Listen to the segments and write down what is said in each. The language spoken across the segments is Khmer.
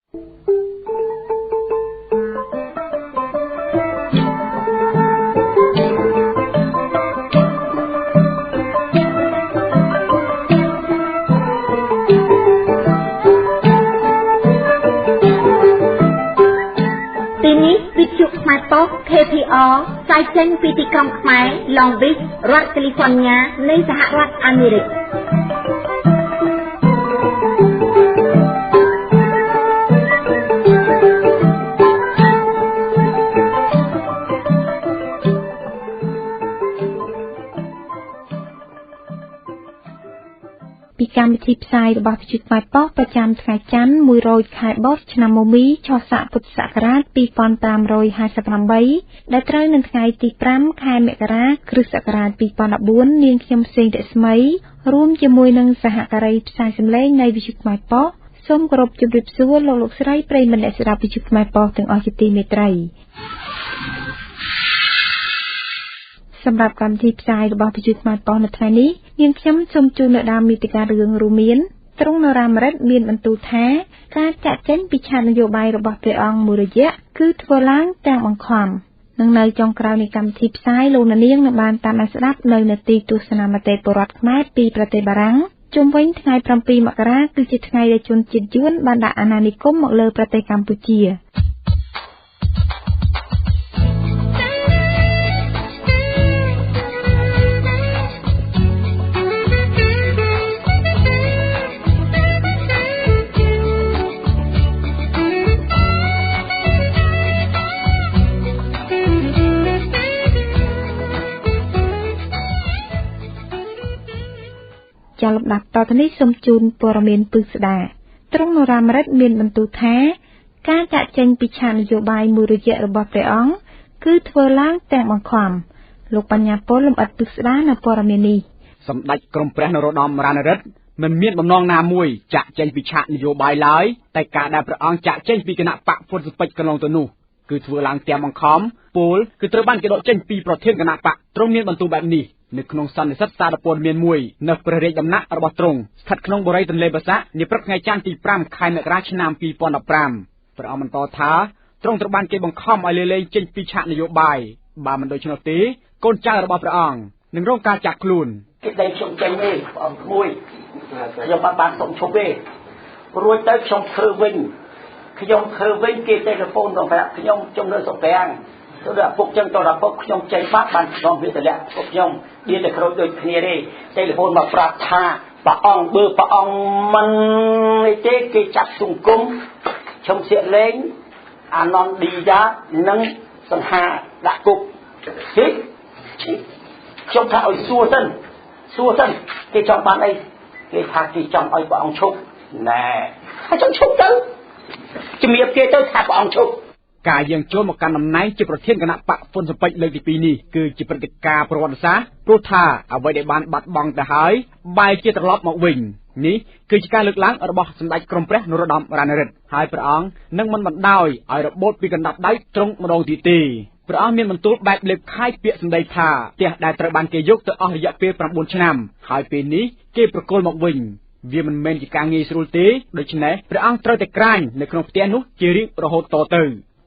KPR ផ្សាយចេញពីទីក្រុងខ្មែរ Long Beach រដ្ឋ California នៃសហរដ្ឋអាមេរិកពីកម្មវិធីផ្សាយរបស់វិទ្យុខ្មែរប៉ុស្តិ៍ប្រចាំថ្ងៃច័ន្ទ100ខែបុស្សឆ្នាំមមីចស័កពុទ្ធសករាជ2558ដែលត្រូវនឹងថ្ងៃទី5ខែមករាគ្រិស្តសករាជ2014នាងខ្ញុំសេងរស្មីរួមជាមួយនឹងសហការីផ្សាយសម្លេងនៃវិទ្យុខ្មែរប៉ុស្តិ៍សូមគោរពជម្រាបសួរលោកស្រីប្រិយមិត្តអ្នកស្ដាប់វិទ្យុខ្មែរប៉ុស្តិ៍ទាំងអស់ជាទីមេត្រីសម្រាប់កម្មវិធីផ្សាយរបស់វិទ្យុខ្មែរប៉ុស្តិ៍នៅថ្ងៃនេះនាងខ្ញុំសូមជូននៅដើមមេតិការរឿងរួមមានទ្រង់នរាមរិទ្ធមានបន្ទូលថាការចាក់ចេញពីឆាកនយោបាយរបស់ព្រះអង្គមួយរយៈគឺធ្វើឡើងទាំងបង្ខំនឹងនៅចុងក្រោយនៃកម្មវិធីផ្សាយលោកនាងនឹងបានតាមដានស្ដាប់នៅនាទីទស្សនាមតិពលរដ្ឋខ្មែរពីប្រទេសបារាំងជុំវិញថ្ងៃ7មករាគឺជាថ្ងៃដែលជនជាតិយួនបានដាក់អាណានិគមមកលើប្រទេសកម្ពុជាចាលំដាប់តទៅនេះសូមជូនព័ត៌មានពិស្ដាទ្រង់នរាមរិទ្ធមានបន្ទូលថាការចាក់ចេញពីឆាកនយោបាយមួយរយៈរបស់ព្រះអង្គគឺធ្វើឡើងទាំងបង្ខំលោកបញ្ញាពលលំអិតពិស្ដានៅព័ត៌មាននេះសម្ដេចក្រមព្រះនរោត្តមរណរដ្ឋមិនមានបំណងណាមួយចាក់ចេញពីឆាកនយោបាយឡើយតែការដែលព្រះអង្គចាក់ចេញពីគណៈបកហ្វុនស៊ិបិចកន្លងទៅនោះគឺធ្វើឡើងទាំងបង្ខំពលគឺត្រូវបានគេដកចេញពីប្រធានគណៈបកទ្រង់មានបន្ទូលបែបនេះនៅក្នុងសន្និសីទសារព័ត៌មានមួយនៅព្រះរាជដំណាក់របស់ទ្រង់ស្ថិតក្នុងបរិយាទន្លេបាសាក់នាព្រឹកថ្ងៃច័ន្ទទី5ខែមករាឆ្នាំ2015ព្រះអង្គបន្តថាទ្រង់ត្រូវបានគេបង្ខំឲ្យលាលែងចេញពីឆាកនយោបាយបើមិនដូច្នោះទេកូនចៅរបស់ព្រះអង្គនឹងរងការចាក់ខ្លួនគេដេកខ្ញុំចេញទេព្រះអង្គមួយខ្ញុំបានសុំឈប់ទេរួចទៅខ្ញុំធ្វើវិញគេទេលេហ្វូនទៅប្រាប់ខ្ញុំជុំនៅសុប្រាំងទៅដល់ពុកចឹងទៅដល់ពុកខ្ញុំចេញបាត់បានខ្ញុំវាទម្លាក់ពុកខ្ញុំវាតែក្រូចដូចគ្នាទេទេលេហ្វូនមកប្រាប់ថាព្រះអង្គបើព្រះអង្គមិនទេគេចាប់សង្គមខ្ញុំសៀកលេងអាននឌីយ៉ានិងសង្ហាដាក់គុកខ្ញុំថាឲ្យសួរសិនគេចង់បានអីគេថាគេចង់ឲ្យព្រះអង្គឈប់ណែហើយចង់ឈប់ទៅជំរាបគេទៅថាព្រះអង្គឈប់ការយាងចូលមកកាន់តំណែងជាប្រធានគណៈបកហ្វុនស៊ិបិចលើកទី2នេះគឺជាព្រឹត្តិការណ៍ប្រវត្តិសាស្ត្រព្រោះថាអ្វីដែលបានបាត់បង់ទៅហើយបែរជាត្រឡប់មកវិញនេះគឺជាការលើកឡើងរបស់សម្ដេចក្រមព្រះនរោត្តមរណរដ្ឋហើយព្រះអង្គនឹងមិនបណ្ដោយឲ្យរបូតពីកណ្ដាប់ដៃត្រង់ម្ដងទៀតទេព្រះអង្គមានបន្ទូលបែបលេបខាយពាក្យសម្ដីថាផ្ទះដែលត្រូវបានគេយកទៅអស់រយៈពេល9ឆ្នាំហើយពេលនេះគេប្រគល់មកវិញវាមិនមែនជាការងាយស្រួលទេដូច្នេះព្រះអង្គត្រូវតែក្រាញនៅក្នុងផ្ទះនោះជារៀងរហូតតទៅ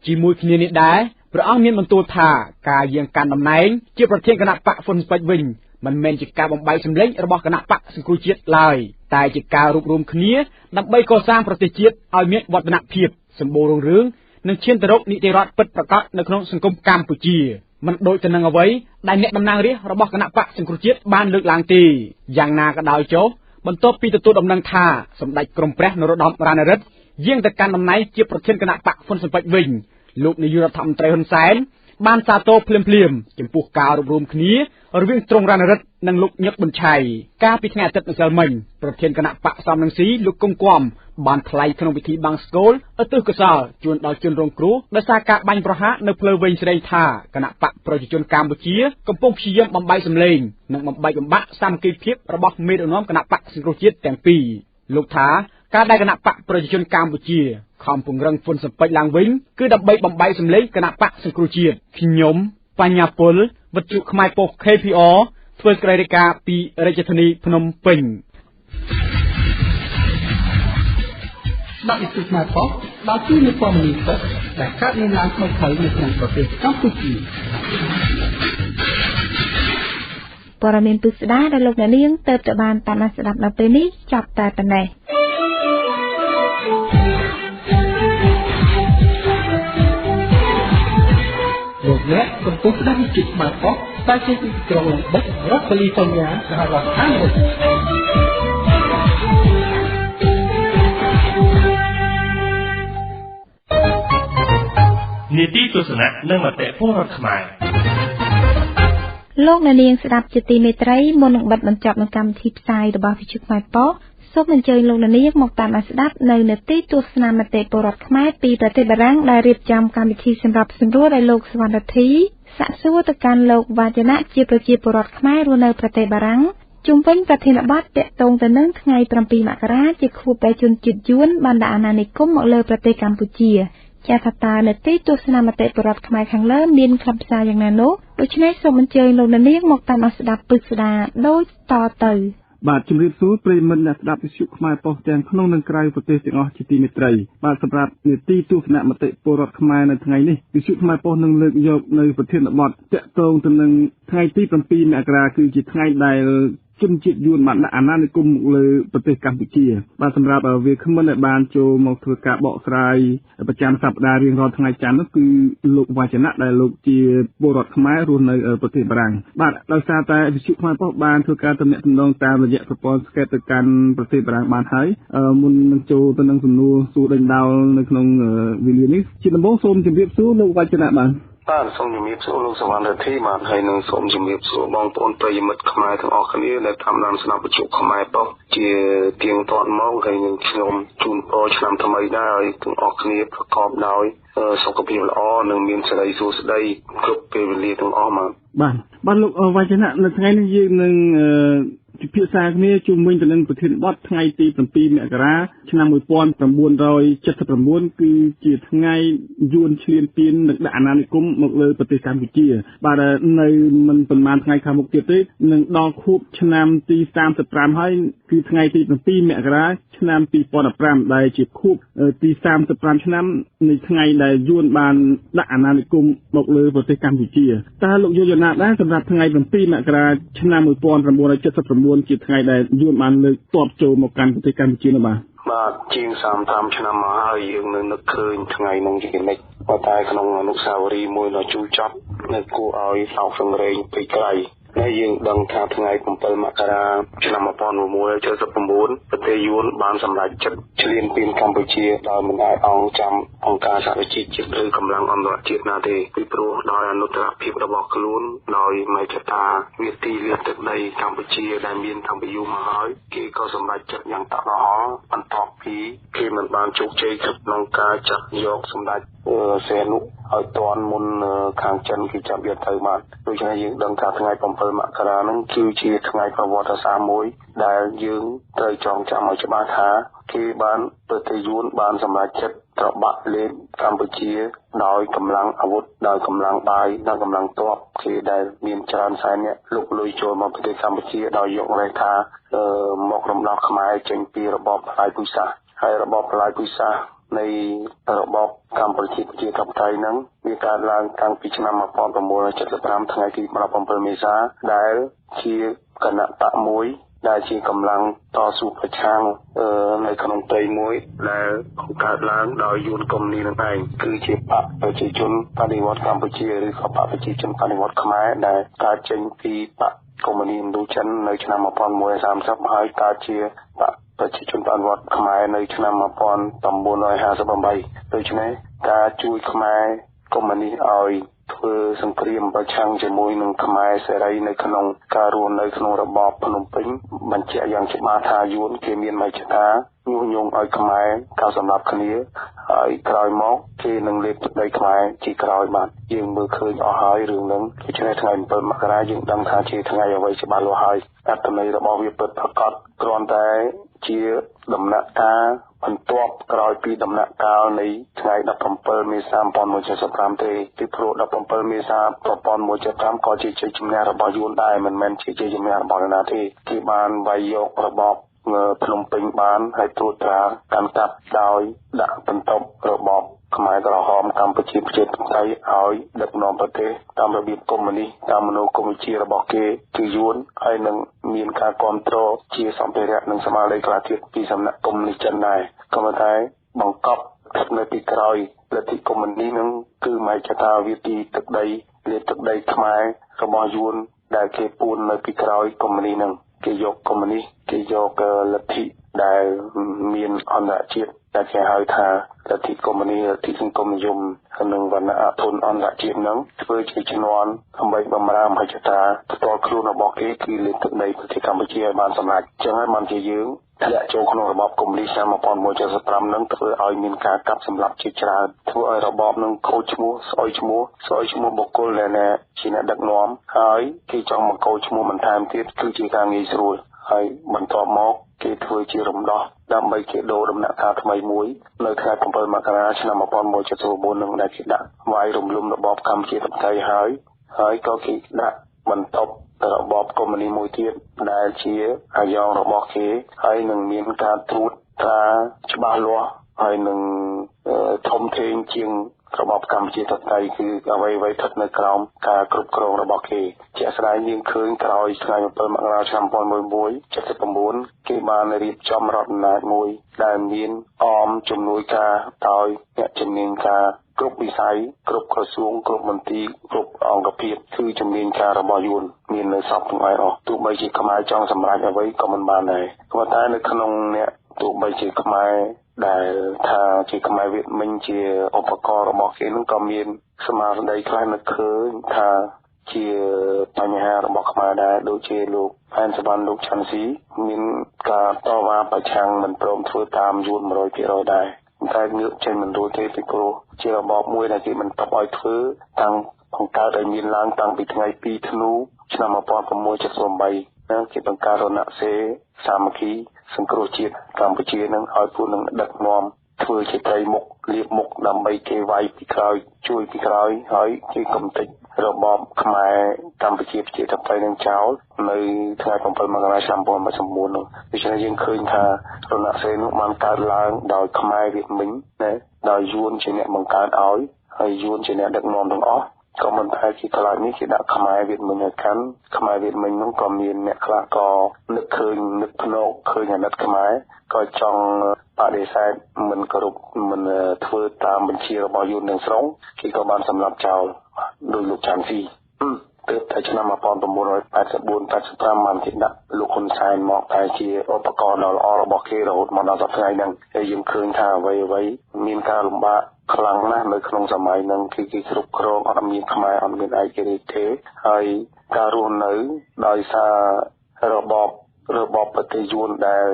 ជាមួយគ្នានេះដែរព្រះអង្គមានបន្ទូលថាការយាងកាន់តំណែងជាប្រធានគណៈបកហ្វុនស៊ិបិចវិញមិនមែនជាការបំបែកសម្លេងរបស់គណៈបកសង្គ្រោះជាតិឡើយតែជាការរួបរวมគ្នាដើម្បីកសាងប្រទេសជាតិឲ្យមានវឌ្ឍនភាពសម្បូររុងរឿងនិងឈានទៅរកនីតិរដ្ឋពិតប្រាកដនៅក្នុងសង្គមកម្ពុជាមិនដូចទៅនឹងអ្វីដែលអ្នកតំណាងរាស្ត្ររបស់គណៈបកសង្គ្រោះជាតិបានលើកឡើងទេយ៉ាងណាក៏ដោយចុះបន្ទាប់ពីទទួលដំណឹងថាសម្ដេចក្រមព្រះនរោត្តមរណរដ្ឋយាងទៅកាន់តំណែងជាប្រធានគណៈបកហ្វុនស៊ិបិចវិញលោកនាយករដ្ឋមន្ត្រីហ៊ុនសែនបានសាទរភ្លាមចំពោះការរួបរวมគ្នារវាងទ្រង់រណរដ្ឋនិងលោកញឹកប៊ុនឆៃកាលពីថ្ងៃអាទិត្យម្សិលមិញប្រធានគណៈបកសំរងស៊ីលោកគង់គំបានថ្លែងក្នុងពិធីបង្សុកូលឧទ្ទិសកុសលជូនដល់ជនរងគ្រោះដោយសារការបាញ់ប្រហារនៅផ្លូវវែងស្រីថាគណៈបកប្រជាជនកម្ពុជាកំពុងព្យាយាមបំបែកសម្លេងនិងបំបែកបំបាក់សាមគ្គីភាពរបស់មេដឹកនាំគណៈបកសង្គ្រោះជាតិទាំងពីរលោកថាការដែលគណៈបកប្រជាជនកម្ពុជាខំពង្រឹងហ្វុនស៊ិបិចឡើងវិញគឺដើម្បីបំបែកសម្លេងគណៈបកសង្គ្រោះជាតិខ្ញុំបញ្ញាពលវិទ្យុខ្មែរប៉ុស្តិ៍ KPR ធ្វើសេចក្តីរាយការណ៍ពីរាជធានីភ្នំពេញ ស្ដាប់វិទ្យុខ្មែរប៉ុស្តិ៍ដល់ទីនៃព័ត៌មានពិតដែលកើតមានឡើងថ្មីៗនៅក្នុងប្រទេសកម្ពុជាព័ត៌មានពិស្ដារដែលលោកអ្នកនាងទៅបានតាមស្ដាប់ដល់ពេលនេះចាប់តែប៉ុណ្ណេះលោកអ្នកកំពុងស្ដាប់វិទ្យុខ្មែរប៉ុស្តិ៍តែជាទីក្រុងបិទរដ្ឋកាលីហ្វ័រញ៉ាសហរដ្ឋអាមេរិកនីតិទស្សនៈនិងមតិពលរដ្ឋខ្មែរលោកអ្នកនាងស្ដាប់ជាទីមេត្រីមុននឹងបិទបញ្ចប់នឹងកម្មវិធីផ្សាយរបស់វិទ្យុខ្មែរប៉ុស្តិ៍សូមអញ្ជើញលោកអ្នកនាងមកតាមស្ដាប់នៅនីតិទស្សនៈមតិពលរដ្ឋខ្មែរពីប្រទេសបារាំងដែលរៀបចំកម្មវិធីសម្រាប់សម្រួលដោយលោកសវណ្ណរិទ្ធីសាកសួរទៅកាន់លោកវ៉ាចនៈជាប្រជាពលរដ្ឋខ្មែររស់នៅប្រទេសបារាំងជុំវិញប្រធានបទទាក់ទងទៅនឹងថ្ងៃ7មករាជាខួបដែលជនជាតិយួនបានដាក់អាណានិគមមកលើប្រទេសកម្ពុជាជាថាតើនីតិទស្សនៈមតិពលរដ្ឋខ្មែរខាងលើមានខ្លឹមសារយ៉ាងណានោះដូច្នេះសូមអញ្ជើញលោកអ្នកនាងមកតាមស្ដាប់ពិស្ដារដូចតទៅបាទជំរាបសួរប្រិយមិត្តអ្នកស្ដាប់វិទ្យុខ្មែរប៉ុស្តិ៍ទាំងក្នុងនិងក្រៅប្រទេសទាំងអស់ជាទីមេត្រីបាទសម្រាប់នីតិទស្សនៈមតិពលរដ្ឋខ្មែរនៅថ្ងៃនេះវិទ្យុខ្មែរប៉ុស្តិ៍នឹងលើកយកនៅប្រធានបទទាក់ទងទៅនឹងថ្ងៃទី7មករាគឺជាថ្ងៃដែលជនជាតិយួនបានដាក់អាណានិគមមកលើប្រទេសកម្ពុជាបាទសម្រាប់វាគ្មិនដែលបានចូលមកធ្វើការបកស្រាយប្រចាំសប្តាហ៍រៀងរាល់ថ្ងៃច័ន្ទនោះគឺលោកវ៉ាចនៈដែលលោកជាពលរដ្ឋខ្មែររស់នៅប្រទេសបារាំងបាទដោយសារតែវិទ្យុខ្មែរប៉ុស្តិ៍បានធ្វើការទំនាក់ទំនងតាមរយៈប្រព័ន្ធ Skype ទៅកាន់ប្រទេសបារាំងបានហើយមុននឹងចូលទៅនឹងសំណួរសួរដេញដោលនៅក្នុងវេលានេះជាដំបូងសូមជម្រាបសួរលោកវ៉ាចនៈបាទសូមជំរាបសួរលោកសវណ្ណរិទ្ធីបាទហើយនឹងសូមជំរាបសួរបងប្អូនប្រិយមិត្តខ្មែរទាំងអស់គ្នាដែលតាមដានស្ដាប់វិទ្យុខ្មែរប៉ុស្តិ៍ជាទៀងទាត់មកហើយនឹងខ្ញុំជូនពរឆ្នាំថ្មីដែរឲ្យទាំងអស់គ្នាប្រកបដោយសុខភាពល្អនិងមានសិរីសួស្តីគ្រប់ពេលវេលាទាំងអស់បាទលោកវ៉ាចនៈនៅថ្ងៃនេះយើងនឹងពិភាក្សាគ្នាជុំវិញទៅនឹងប្រធានបទថ្ងៃទី7មករាឆ្នាំ1979គឺជាថ្ងៃយួនឈ្លានពាននិងដាក់អាណានិគមមកលើប្រទេសកម្ពុជាបាទនៅមិនប៉ុន្មានថ្ងៃខាងមុខទៀតទេនឹងដល់ខួបឆ្នាំទី35ហើយគឺថ្ងៃទី7មករាឆ្នាំ2015ដែលជាខួបទី35ឆ្នាំនៃថ្ងៃដែលយួនបានដាក់អាណានិគមមកលើប្រទេសកម្ពុជាតើលោកយល់យ៉ាងណាដែរសម្រាប់ថ្ងៃ7មករាឆ្នាំ1979ជាថ្ងៃដែលយួនបានលើកទ័ពចូលមកកាន់ប្រទេសកម្ពុជានោះបាទជាង35ឆ្នាំមកហើយយើងនៅនឹកឃើញថ្ងៃនោះជានិច្ចប៉ុន្តែក្នុងអនុស្សាវរីយ៍មួយដ៏ជូរចត់នៅគួរឲ្យសោកសង្រេងពេកក្រៃហើយយើងដឹងថាថ្ងៃ7មករាឆ្នាំ1979ប្រទេសយួនបានសម្រេចចិត្តឈ្លានពានកម្ពុជាដោយមិនអាចចាំអង្គការសហប្រជាជាតិឬកម្លាំងអន្តរជាតិណាទេពីព្រោះដោយអនុត្តរភាពរបស់ខ្លួនដោយមហិច្ឆតាវាទីលានទឹកដីកម្ពុជាដែលមានតាំងពីយូរមកហើយគេក៏សម្រេចចិត្តយ៉ាងតក់រហ័សបន្ទាប់ពីគេមិនបានជោគជ័យក្នុងការចាត់យកសម្ដេចសីហនុឲ្យតន់មុនខាងចិនគេចាប់យកទៅបានដូច្នេះយើងដឹងថាថ្ងៃ7មករានឹងគឺជាថ្ងៃប្រវត្តិសាស្ត្រមួយដែលយើងត្រូវចងចាំឲ្យច្បាស់ថាគេបានប្រទេសយួនបានសម្រេចចិត្តត្របាក់លេបកម្ពុជាដោយកម្លាំងអាវុធដោយកម្លាំងបាយនិងកម្លាំងទ័ពគេដែលមានច្រើនសែនអ្នកលុកលុយចូលមកប្រទេសកម្ពុជាដោយយករេថាមករំដោះខ្មែរចេញពីរបបផ្លាយពូជសាសន៍ហើយរបបផ្លាយពូជសាសន៍នៃរបបកម្ពុជាប្រជាធិបតេយ្យហ្នឹងវាកើតឡើងតាំងពីឆ្នាំ1975ថ្ងៃទី17មេសាដែលជាគណៈបកមួយដែលជាកម្លាំងតស៊ូប្រឆាំងនៅក្នុងព្រៃមួយដែលកើតឡើងដោយយួនកុម្មុយនីសនឹងឯងគឺជាបកប្រជាជនបដិវត្តកម្ពុជាឬក៏បកប្រជាជនបដិវត្តខ្មែរដែលកើតចេញពីបកកុម្មុយនីសឥណ្ឌូចិននៅឆ្នាំ1930ហើយកើតជាបកប្រជាជនបដិវត្តខ្មែរនៅឆ្នាំ1958ដូច្នេះការជួយខ្មែរកុម្មុយនីសឲ្យធ្វើសង្គ្រាមប្រឆាំងជាមួយនឹងខ្មែរសេរីនៅក្នុងការរស់នៅក្នុងរបបភ្នំពេញបញ្ជាក់យ៉ាងច្បាស់ថាយួនគេមានមហិច្ឆតាញុះញង់ឲ្យខ្មែរកោសម្រាប់គ្នាហើយក្រោយមកគេនឹងលេបទឹកដីខ្មែរជាក្រោយបាទយើងមើលឃើញអស់ហើយរឿងហ្នឹងដូច្នេះថ្ងៃ7មករាយើងដឹងថាជាថ្ងៃអ្វីច្បាស់លាស់ហើយអត្ថន័យរបស់វាពិតប្រាកដគ្រាន់តែជាដំណាក់កាលបន្ទាប់ក្រោយពីដំណាក់កាលនៃថ្ងៃ17មេសា1975ទេពីព្រោះ17មេសា1975ក៏ជាជ័យជំនះរបស់យួនដែរមិនមែនជាជ័យជំនះរបស់នរណាទេគេបានវាយយករបប ភ្នំពេញបានហើយត្រួតត្រាកាន់កាប់ដោយដាក់បន្ទប់របបខ្មែរក្រហមកម្ពុជាប្រជាធិបតេយ្យឲ្យដឹកនាំប្រទេសតាមរបៀបកុម្មុយនីសតាមមនោគមវិជ្ជារបស់គេគឺយួនហើយនឹងមានការគ្រប់គ្រងជាសម្ភារៈនិងស្មារតីខ្លះទៀតពីសំណាក់កុម្មុយនីសចិនដែរក៏ប៉ុន្តែបង្កប់ស្ថិតនៅពីក្រោយលទ្ធិកុម្មុយនីសនឹងគឺមហិច្ឆតាវាទីទឹកដីលាទឹកដីខ្មែររបស់យួនដែលគេពួននៅពីក្រោយកុម្មុយនីសនឹងគេយកកុម្មុយនីសគេយកលទ្ធិដែលមានអន្តរជាតិដែលគេហៅថាលទ្ធិកុម្មុយនីសលទ្ធិសង្គមនិយមនិងវណ្ណៈអធនអន្តរជាតិនឹងធ្វើជាជំនាន់ដើម្បីបំរើមហិច្ឆតាផ្ទាល់ខ្លួនរបស់គេគឺលើទឹកដីប្រទេសកម្ពុជាឲ្យបានសម្រេចអញ្ចឹងហើយបានជាយើងធ្លាក់ចូលក្នុងរបបកុម្មុយនីសឆ្នាំ1975នឹងធ្វើឲ្យមានការកាប់សម្លាប់ជាច្រើនធ្វើឲ្យរបបនឹងខូចឈ្មោះស្អុយឈ្មោះបុគ្គលដែលជាអ្នកដឹកនាំហើយគេចង់បង្កឈ្មោះបន្ថែមទៀតគឺជាការងាយស្រួលហើយបន្ទាប់មកគេធ្វើជារំដោះដើម្បីគេដូរដំណាក់កាលថ្មីមួយនៅថ្ងៃ7មករាឆ្នាំ1974នឹងដែលគេដាក់វាយរំលំរបបកម្ពុជាធិបតេយ្យហើយក៏គេដាក់បន្ទប់របបកុម្មុយនីសមួយទៀតដែលជាអាយ៉ងរបស់គេហើយនឹងមានការត្រួតត្រាច្បាស់លាស់ហើយនឹងធំធេងជាងរបបកម្ពុជាធិបតេយ្យគឺអ្វីៗស្ថិតនៅក្រោមការគ្រប់គ្រងរបស់គេជាក់ស្ដែងយើងឃើញក្រោយថ្ងៃ7មករាឆ្នាំ1979គេបានរៀបចំរដ្ឋអំណាចមួយដែលមានជំនួយការដោយអ្នកជំនាញការគ្រប់វិស័យគ្រប់ក្រសួងគ្រប់មន្ទីរគ្រប់អង្គភាពគឺជំនាញការរបស់យួនមាននៅសពទាំងអស់ទោះបីជាខ្មែរចង់សម្រេចអ្វីក៏មិនបានដែរប៉ុន្តែនៅក្នុងអ្នកទោះបីជាខ្មែរដែលថាជាខ្មែរវៀតមិញជាឧបករណ៍របស់គេនឹងក៏មានស្មារតីខ្លះនឹកឃើញថាជាបញ្ហារបស់ខ្មែរដែរដូចជាលោកផែនសវណ្ណលោកឆាន់ស៊ីមានការតវ៉ាប្រឆាំងមិនព្រមធ្វើតាមយួន 100% ដែរតែងើបចេញមិនរួចទេពីព្រោះជារបបមួយដែលគេមិនតបឲ្យធ្វើតាំងបង្កើតឲ្យមានឡើងតាំងពីថ្ងៃ2ធ្នូឆ្នាំ1978គេបង្កើតរណសេរីសាមគ្គីសង្គ្រោះជាតិកម្ពុជានឹងឲ្យពួកនឹងដឹកនាំធ្វើជាត្រីមុខលៀបមុខដើម្បីគេវាយពីក្រោយជួយពីក្រោយហើយគេកំទេចរបបខ្មែរកម្ពុជាប្រជាធិបតេយ្យនឹងចោលនៅថ្ងៃ7មករាឆ្នាំ1979នោះដូច្នេះយើងឃើញថារណសេរីនោះបានកើតឡើងដោយខ្មែរវៀតមិញណាដោយយួនជាអ្នកបង្កើតឲ្យហើយយួនជាអ្នកដឹកនាំទាំងអស់ក៏មិនថាជាខ្លាចនេះគេដាក់ខ្មែរវៀតមិញឲ្យកាន់ខ្មែរវៀតមិញនោះក៏មានអ្នកខ្លះក៏នឹកឃើញនឹកភ្នែកឃើញអាណិតខ្មែរក៏ចង់បដិសេធមិនគោរពមិនធ្វើតាមបញ្ជារបស់យួនទាំងស្រុងគេក៏បានសម្លាប់ចោលដោយលោកឆាន់ស៊ីទើបតែឆ្នាំ1984-85បានគេដាក់លោកហ៊ុនសែនមកតែជាឧបករណ៍ដ៏ល្អរបស់គេរហូតមកដល់សប្តាហ៍ថ្ងៃហ្នឹងហើយយើងឃើញថាអ្វីមានការលំបាកខ្លាំងណាស់នៅក្នុងសម័យហ្នឹងគឺគេគ្រប់គ្រងអត់មានខ្មែរអត់មានឯករាជ្យទេហើយការរស់នៅដោយសាររបបប្រទេសយួនដែល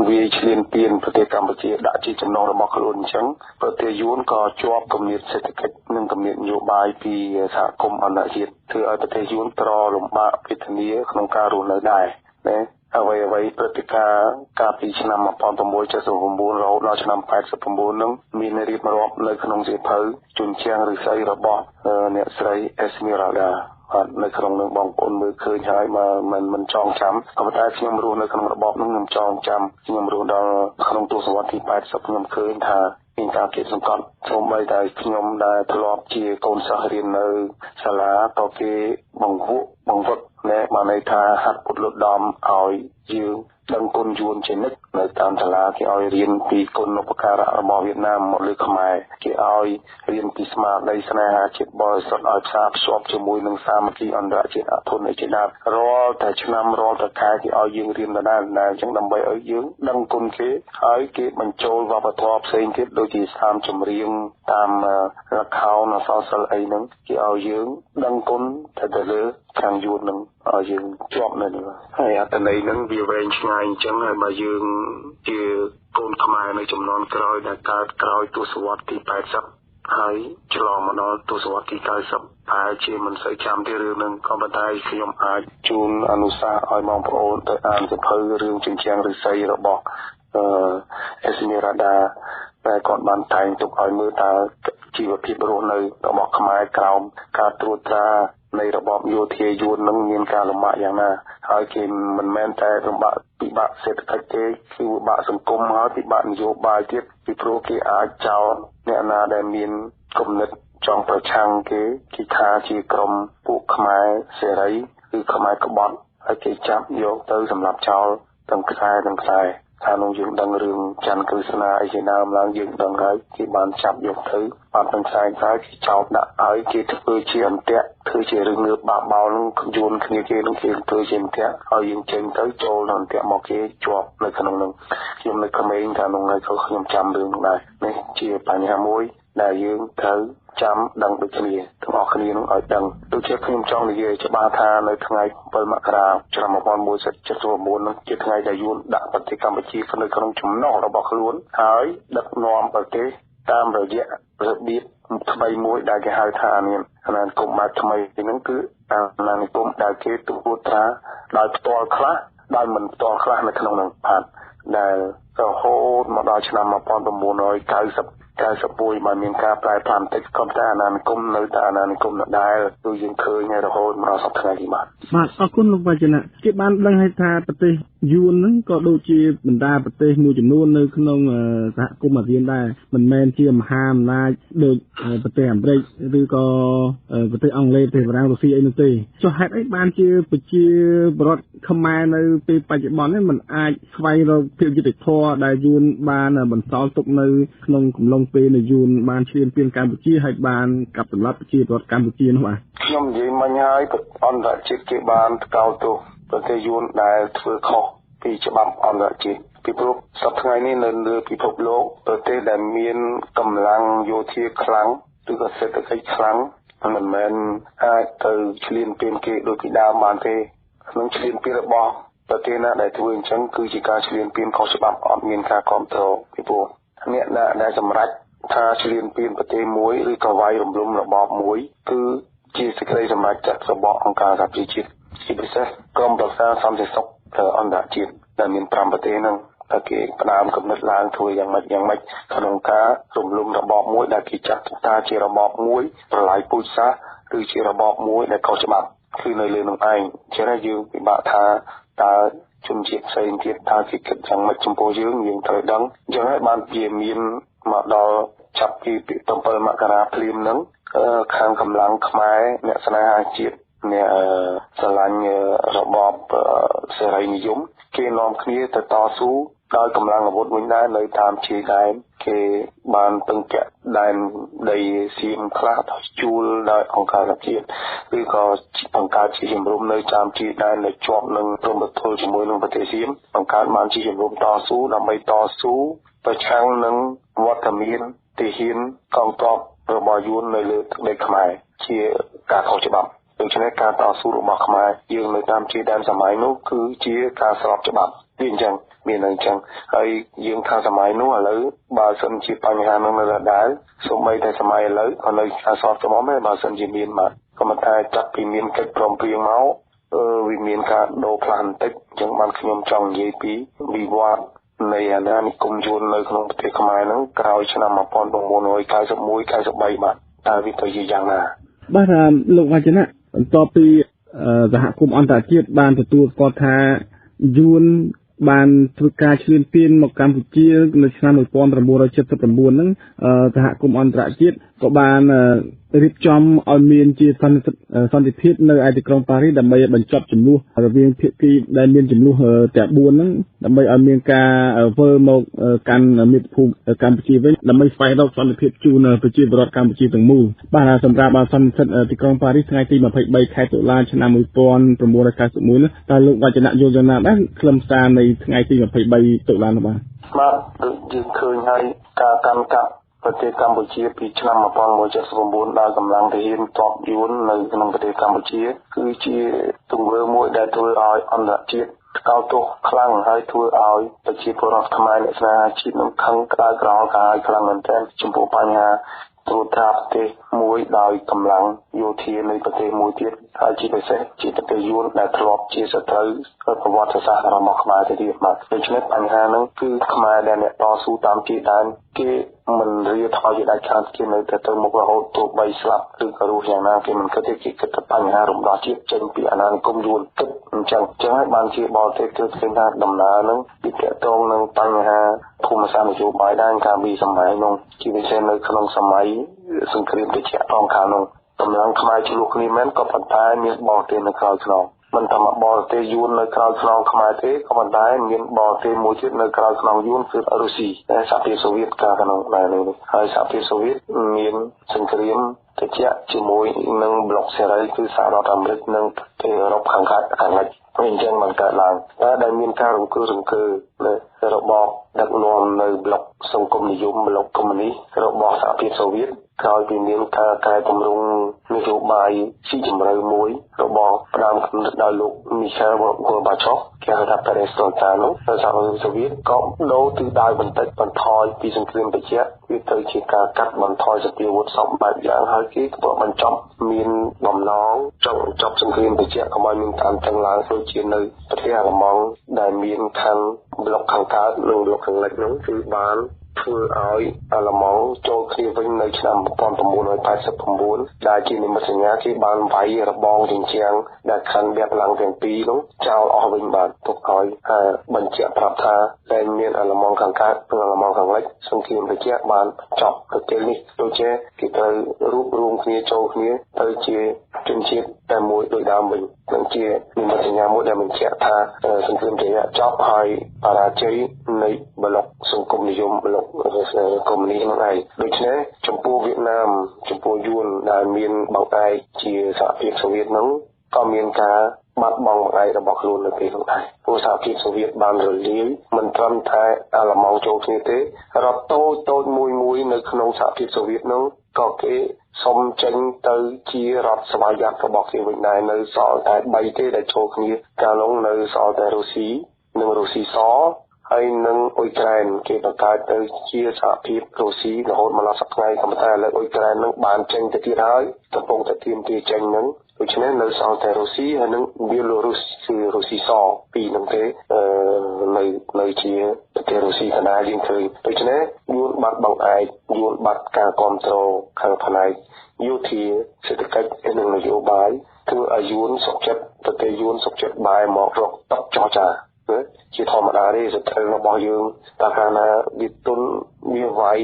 វាឈ្លានពានប្រទេសកម្ពុជាដាក់ជាចំណងរបស់ខ្លួនអញ្ចឹងប្រទេសយួនក៏ជាប់គំនាបសេដ្ឋកិច្ចនិងគំនាបនយោបាយពីសហគមន៍អន្តរជាតិធ្វើឲ្យប្រទេសយួនក្រលំបាកវេទនាក្នុងការរស់នៅដែរណាអ្វីព្រឹត្តិការណ៍កាលពីឆ្នាំ1979រហូតដល់ឆ្នាំ89នឹងមានរៀបរាប់នៅក្នុងសៀវភៅជញ្ជាំងឫស្សីរបស់អ្នកស្រី Esmeraldaនៅក្នុងនឹងបងប្អូនមើលឃើញហើយមិនចងចាំក៏ប៉ុន្តែខ្ញុំរស់នៅក្នុងរបបនោះខ្ញុំចងចាំខ្ញុំរស់ដល់ក្នុងទសវត្សរ៍ទី80ខ្ញុំឃើញថាមានការគៀបសង្កត់សូម្បីតែខ្ញុំដែលធ្លាប់ជាកូនសិស្សរៀននៅសាលាក៏គេបង្វឹកបានន័យថាហាត់ពុតលុតដំឲ្យយើងដឹងគុណយួនជានិច្ចនៅតាមសាលាគេឲ្យរៀនពីគុណូបការៈរបស់វៀតណាមមកលើខ្មែរគេឲ្យរៀនពីស្មារតីស្នេហាជាតិបរិសុទ្ធឲ្យផ្សារភ្ជាប់ជាមួយនឹងសាមគ្គីអន្តរជាតិអធនជាដើមរាល់តែឆ្នាំរាល់តែខែគេឲ្យយើងរៀនដដែលអញ្ចឹងដើម្បីឲ្យយើងដឹងគុណគេហើយគេបញ្ចូលវប្បធម៌ផ្សេងទៀតដូចជាស្ថានចម្រៀងតាមរខោនអសរសិល្ប៍អីហ្នឹងគេឲ្យយើងដឹងគុណទៅលើខាងយួននឹងឲ្យយើងជាប់នៅនេះហើយអត្ថន័យហ្នឹងវាវែងឆ្ងាយអញ្ចឹងហើយបើយើងជាកូនខ្មែរនៅចំនួនក្រោយដែលកើតក្រោយទសវត្សរ៍ទី80ហើយឆ្លងមកដល់ទសវត្សរ៍ទី90ហើយជាមិនសូវចាំទេរឿងហ្នឹងក៏ប៉ុន្តែខ្ញុំអាចជូនអនុសាសន៍ឲ្យបងប្អូនទៅអានសៀវភៅរឿងជញ្ជាំងឫស្សីរបស់Esmeralda តែគាត់បានតែងទុកឲ្យមើលតើជីវភាពរស់នៅរបស់ខ្មែរក្រោមការត្រួតត្រានៃរបបយោធាយួននឹងមានការលំបាកយ៉ាងណាហើយគេមិនមែនតែលំបាកពិបាកសេដ្ឋកិច្ចទេគឺពិបាកសង្គមហើយពិបាកនយោបាយទៀតពីព្រោះគេអាចចោលអ្នកណាដែលមានគំនិតចង់ប្រឆាំងគេថាជាក្រុមពួកខ្មែរសេរីគឺខ្មែរក្បត់ហើយគេចាប់យកទៅសម្រាប់ចោលទាំងខ្សែថានោះយើងដឹងរឿងច័ន្ទក្រឹស្ណាអីជាដើមឡើងយើងដឹងហើយគេបានចាប់យកទៅបាត់ទាំងខ្សែគេចោលដាក់ឲ្យគេធ្វើជាអន្ទាក់ធ្វើជារឿងងើបបាក់បោលនឹងយួនគ្នាគេនឹងគេធ្វើជាអន្ទាក់ហើយយើងចេញទៅចូលនៅអន្ទាក់មកគេជាប់នៅក្នុងនឹងខ្ញុំនៅក្មេងថានោះហើយខ្ញុំចាំរឿងនោះដែរនេះជាបញ្ហាមួយដែលយើងត្រូវចាំដឹងដូចគ្នាទាំងអស់គ្នានឹងឲ្យដឹងដូចជាខ្ញុំចង់និយាយច្បាស់ថានៅថ្ងៃ7មករាឆ្នាំ1979នោះជាថ្ងៃដែលយួនដាក់ប្រទេសកម្ពុជានៅក្នុងចំណុះរបស់ខ្លួនហើយដឹកនាំប្រទេសតាមរយៈរបៀបថ្មីមួយដែលគេហៅថាអាណានិគមបែបថ្មីហ្នឹងគឺអាណានិគមដែលគេត្រួតត្រាដោយផ្ទាល់ខ្លះដោយមិនផ្ទាល់ខ្លះនៅក្នុងនឹងបាទដែលរហូតមកដល់ឆ្នាំ1991បានមានការប្រែប្រួលបន្តិចក៏តែអាណានិគមនៅតែអាណានិគមដដែលគឺយើងឃើញរហូតមកដល់សប្តាហ៍នេះបាទអរគុណលោកវចនៈគេបានដឹងឲ្យថាប្រទេសយួនហ្នឹងក៏ដូចជាបណ្ដាប្រទេសមួយចំនួននៅក្នុងសហគមន៍អាស៊ានដែរមិនមែនជាមហាអំណាចដូចប្រទេសអាមេរិកឬក៏ប្រទេសអង់គ្លេសប្រទេសបារាំងរុស្ស៊ីអីនោះទេចុះហេតុអីបានជាប្រជាពលរដ្ឋខ្មែរនៅពេលបច្ចុប្បន្ននេះមិនអាចស្វែងរកភាពយុត្តិធម៌ដែលយួនបានបន្សល់ទុកនៅក្នុងកំឡុងពេលនៃយួនបានឈ្លានពានកម្ពុជាហើយបានកាប់សម្លាប់ប្រជាពលរដ្ឋកម្ពុជានោះបាទខ្ញុំនិយាយមិញហើយអន្តរជាតិគេបានថ្កោលទោសប្រទេសយួនដែលធ្វើខុសពីច្បាប់អន្តរជាតិពីព្រោះសប្តាហ៍ថ្ងៃនេះនៅលើពិភពលោកប្រទេសដែលមានកម្លាំងយោធាខ្លាំងឬក៏សេដ្ឋកិច្ចខ្លាំងមិនមែនអាចទៅឈ្លានពានគេដូចពីដើមបានទេក្នុងឈ្លានពានរបស់ប្រទេសណាដែលធ្វើអញ្ចឹងគឺជាការឈ្លានពានខុសច្បាប់អត់មានការគ្រប់គ្រងពីព្រោះអ្នកណាដែលសម្រេចថាឈ្លានពានប្រទេសមួយឬក៏វាយរំលំរបបមួយគឺជាសេចក្តីសម្រេចចិត្តរបស់អង្គការសហប្រជាជាតិជាពិសេសក្រុមប្រឹក្សាសន្តិសុខអន្តរជាតិដែលមាន5ប្រទេសហ្នឹងតែគេផ្ដើមកំណត់ឡើងធ្វើយ៉ាងម៉េចក្នុងការរំលំរបបមួយដែលគេចាត់ថាជារបបមួយប្រឡាយពូជសាសន៍ឬជារបបមួយដែលខុសច្បាប់គឺនៅលើនឹងឯងចឹងហើយយើងពិបាកថាតើជនជាតិផ្សេងទៀតថាគេគិតយ៉ាងម៉េចចំពោះយើងត្រូវដឹងអញ្ចឹងហើយបានជាមានមកដល់ចាប់ពី7មករាភ្លាមហ្នឹងខាងកម្លាំងខ្មែរអ្នកស្នេហាជាតិអ្នកស្រឡាញ់របបសេរីនិយមគេនាំគ្នាទៅតស៊ូដោយកម្លាំងអាវុធវិញដែរនៅតាមជាយដែនគេបានពឹងពាក់ដែនដីសៀមខ្លះដោយជួលដោយអង្គការសហជាតិឬក៏បង្កើតជាជំរំនៅតាមជាយដែនដែលជាប់នឹងព្រំប្រទល់ជាមួយនឹងប្រទេសសៀមបង្កើតបានជាជំរំតស៊ូដើម្បីតស៊ូប្រឆាំងនឹងវត្តមានទាហានកងទ័ពរបស់យួននៅលើទឹកដីខ្មែរជាការខុសច្បាប់ដូច្នេះការតស៊ូរបស់ខ្មែរយើងនៅតាមជាយដែនសម័យនោះគឺជាការស្របច្បាប់វាអញ្ចឹងមានអញ្ចឹងហើយយើងថាសម័យនោះឥឡូវបើសិនជាបញ្ហានោះនៅដដែលសូម្បីតែសម័យឥឡូវក៏នៅការស្របច្បាប់ដែរបើសិនជាមានបាទក៏មិនតែចាប់ពីមានកិច្ចព្រមព្រៀងមកវាមានការដូរផ្លាស់បន្តិចអញ្ចឹងបានខ្ញុំចង់និយាយពីវិវត្តនៃអាណានិគមយួននៅក្នុងប្រទេសខ្មែរហ្នឹងក្រោយឆ្នាំ1991 93បាទតើវាទៅជាយ៉ាងណាបាទលោកវចនៈបន្ទាប់ពីសហគមន៍អន្តរជាតិបានទទួលស្គាល់ថាយួនបានធ្វើការឈ្លានពានមកកម្ពុជានៅឆ្នាំ1979ហ្នឹងសហគមន៍អន្តរជាតិក៏បានរៀបចំឲ្យមានជាសន្តិភាពនៅឯទីក្រុងប៉ារីសដើម្បីបញ្ចប់ចំនួនរវាងភាគីដែលមានចំនួនទាំង4ហ្នឹងដើម្បីឲ្យមានការធ្វើមកកាន់មាតុភូមិកម្ពុជាវិញដើម្បីស្វែងរកសន្តិភាពជូនប្រជាពលរដ្ឋកម្ពុជាទាំងមូលបាទសម្រាប់សន្និសីទទីក្រុងប៉ារីសថ្ងៃទី23ខែតុលាឆ្នាំ1991តើលោកវចនៈយល់យ៉ាងណាដែរខ្លឹមសារនៃថ្ងៃទី23តុលានោះបាទយើងឃើញហើយការកាន់កាប់ប្រទេសកម្ពុជាពីឆ្នាំ1979ដោយកម្លាំងទាហានទ័ពយួននៅក្នុងប្រទេសកម្ពុជាគឺជាទង្វើមួយដែលធ្វើឲ្យអន្តរជាតិថ្កោលទោសខ្លាំងហើយធ្វើឲ្យប្រជាពលរដ្ឋខ្មែរអ្នកស្នេហាជាតិនឹងខឹងក្តៅក្រោលកាយខ្លាំងមែនទែនចំពោះបញ្ហា ត្រួតត្រាប្រទេសមួយដោយកម្លាំងយោធានៃប្រទេសមួយទៀតហើយជាពិសេសជាប្រទេសយួនដែលធ្លាប់ជាសត្រូវប្រវត្តិសាស្ត្ររបស់ខ្មែរទៅទៀតបាទដូច្នេះបញ្ហាហ្នឹងគឺខ្មែរដែលអ្នកតស៊ូតាមជាដែនគេមិនរៀថយជាដាច់ខាតគេនៅតែទៅមុខរហូតទោះបីស្លាប់ឬក៏រស់យ៉ាងណាគេមិនគិតទេគេគិតតែបញ្ហារំដោះជាតិចេញពីអាណានិគមយួនគិតអញ្ចឹងហើយបានជាបរទេសគឺឃើញថាដំណើរហ្នឹងវាទាក់ទងនឹងបញ្ហាភូមិសាស្ត្រនយោបាយដែរកាលពីសម័យនោះជាពិសេសនៅក្នុងសម័យសង្គ្រាមត្រជាក់ផងខាងនោះកម្លាំងខ្មែរឆ្លោះគ្នាមែនក៏ប៉ុន្តែមានបរទេសនៅក្រៅខ្នងមិនថាមកបរទេសយួននៅក្រៅខ្នងខ្មែរទេក៏ប៉ុន្តែមានបរទេសមួយទៀតនៅក្រៅខ្នងយួនគឺរុស្ស៊ីសហភាពសូវៀតកាលខាងនោះដែរនេះហើយសហភាពសូវៀតមានសង្គ្រាមត្រជាក់ជាមួយនឹងប្លុកសេរីគឺសហរដ្ឋអាមេរិកនិងប្រទេសអឺរ៉ុបខាងលិចអញ្ចឹងมันកើតឡើងដែលមានការរង្គើនៅរបបដឹកនាំនៅប្លុកសង្គមនិយមប្លុកកុម្មុយនីសរបស់សហភាពសូវៀតក្រោយពីមានការកែតម្រង់នយោបាយស៊ីជម្រៅមួយរបស់ផ្ដើមគំនិតដោយលោកមីខែល ហ្គូបាឆូវគេហៅថាប៉េរេស្តូតានោះសហភាពសូវៀតក៏ដូរទិសដៅបន្តិចបន្ថយពីសង្គ្រាមត្រជាក់វាទៅជាការកាត់បន្ថយសភាវុធសម្បត្តិយ៉ាងហើយគេក៏បញ្ចប់មានបំណងចង់ចប់សង្គ្រាមត្រជាក់កុំឲ្យមានការតាំងឡើងដូចជានៅប្រទេសអាល្លឺម៉ង់ដែលមានខាងប្លុកខាងកើតនិងប្លុកខាងលិចនោះគឺបានធ្វើឲ្យអាល្លឺម៉ង់ចូលគ្នាវិញនៅឆ្នាំ1989ដែលជានិមិត្តសញ្ញាគេបានវាយរបងជញ្ជាំងដែលខណ្ឌបែបឡើងទាំងពីរនោះចោលអស់វិញបានទុកឲ្យបញ្ជាក់ប្រាប់ថាតែមានអាល្លឺម៉ង់ខាងកើតនិងអាល្លឺម៉ង់ខាងលិចសង្គ្រាមត្រជាក់បានចប់ទៅពេលនេះដូចជាគេត្រូវរួបរวมគ្នាចូលគ្នាទៅជាជនជាតិតែមួយដោយដើមវិញនឹងជានិមិត្តសញ្ញាមួយដែលបញ្ជាក់ថាសង្គ្រាមត្រជាក់ចប់ហើយបរាជ័យនៃប្លុកសង្គមនិយមប្លុកកុម្មុយនីសហ្នឹងឯងដូច្នេះចំពោះវៀតណាមចំពោះយួនដែលមានបង្អែកជាសហភាពសូវៀតហ្នឹងក៏មានការបាត់បង់បង្អែករបស់ខ្លួននៅពេលនោះដែរព្រោះសហភាពសូវៀតបានរលាយមិនត្រឹមតែអាល្លឺម៉ង់ចូលគ្នាទេរដ្ឋតូចមួយនៅក្នុងសហភាពសូវៀតហ្នឹងក៏គេសុំចេញទៅជារដ្ឋស្វ័យយ័តរបស់គេវិញដែរនៅសល់តែ3ទេដែលចូលគ្នាកាលនោះនៅសល់តែរុស្ស៊ីនិងរុស្ស៊ីសហើយនឹងអ៊ុយក្រែនគេបង្កើតទៅជាសហភាពរុស្ស៊ីរហូតមកដល់សប្តាហ៍ថ្ងៃក៏តែឥឡូវអ៊ុយក្រែននឹងបានចេញទៅទៀតហើយកំពុងតែទាមទារចេញនឹងដូច្នេះនៅសល់តែរុស្ស៊ីហើយនឹងបៀឡូរុសគឺរុស្ស៊ីសពីរនឹងទេនៅជាប្រទេសរុស្ស៊ីកណ្ដាលយើងឃើញដូច្នេះយួនបាត់បង្អែកយួនបាត់ការគ្រប់គ្រងខាងផ្នែកយោធាសេដ្ឋកិច្ចនិងនយោបាយធ្វើឲ្យយួនសុខចិត្តប្រទេសយួនសុខចិត្តបែរមករកតបចរចាជាធម្មតាទេសត្រូវរបស់យើងតែកាលណាវាទុនវាវាយ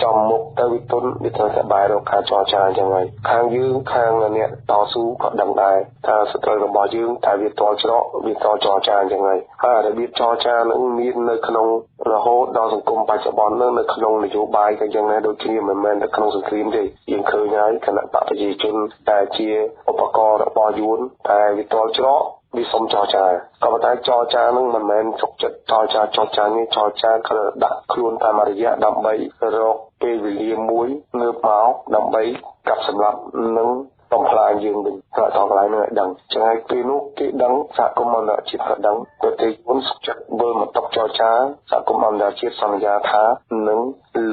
ចំមុខទៅវាទុនវាត្រូវតែបែររកការចរចាអញ្ចឹងហើយខាងយើងខាងអ្នកតស៊ូក៏ដឹងដែរថាសត្រូវរបស់យើងតែវាតច្រកវាតចរចាអញ្ចឹងហើយរបៀបចរចានឹងមាននៅក្នុងរហូតដល់សង្គមបច្ចុប្បន្ននឹងនៅក្នុងនយោបាយក៏យ៉ាងដែរដូចគ្នាមិនមែនតែក្នុងសង្គ្រាមទេយើងឃើញហើយគណៈបកប្រជាជនតែជាឧបករណ៍របស់យួនតែវាតច្រកវាសុំចរចាក៏ប៉ុន្តែចរចានឹងមិនមែនសុខចិត្តចរចានេះចរចាគឺដាក់ខ្លួនតាមរយៈដើម្បីរកពេលវេលាមួយងើបមកដើម្បីកាប់សម្លាប់នឹងបំផ្លាញយើងវិញតែតកន្លែងនោះឲ្យដឹងចឹងហើយពេលនោះគេដឹងសហគមន៍អន្តរជាតិក៏ដឹងប្រទេសយួនសុខចិត្តវិលមកតុចរចាសហគមន៍អន្តរជាតិសន្យាថានឹង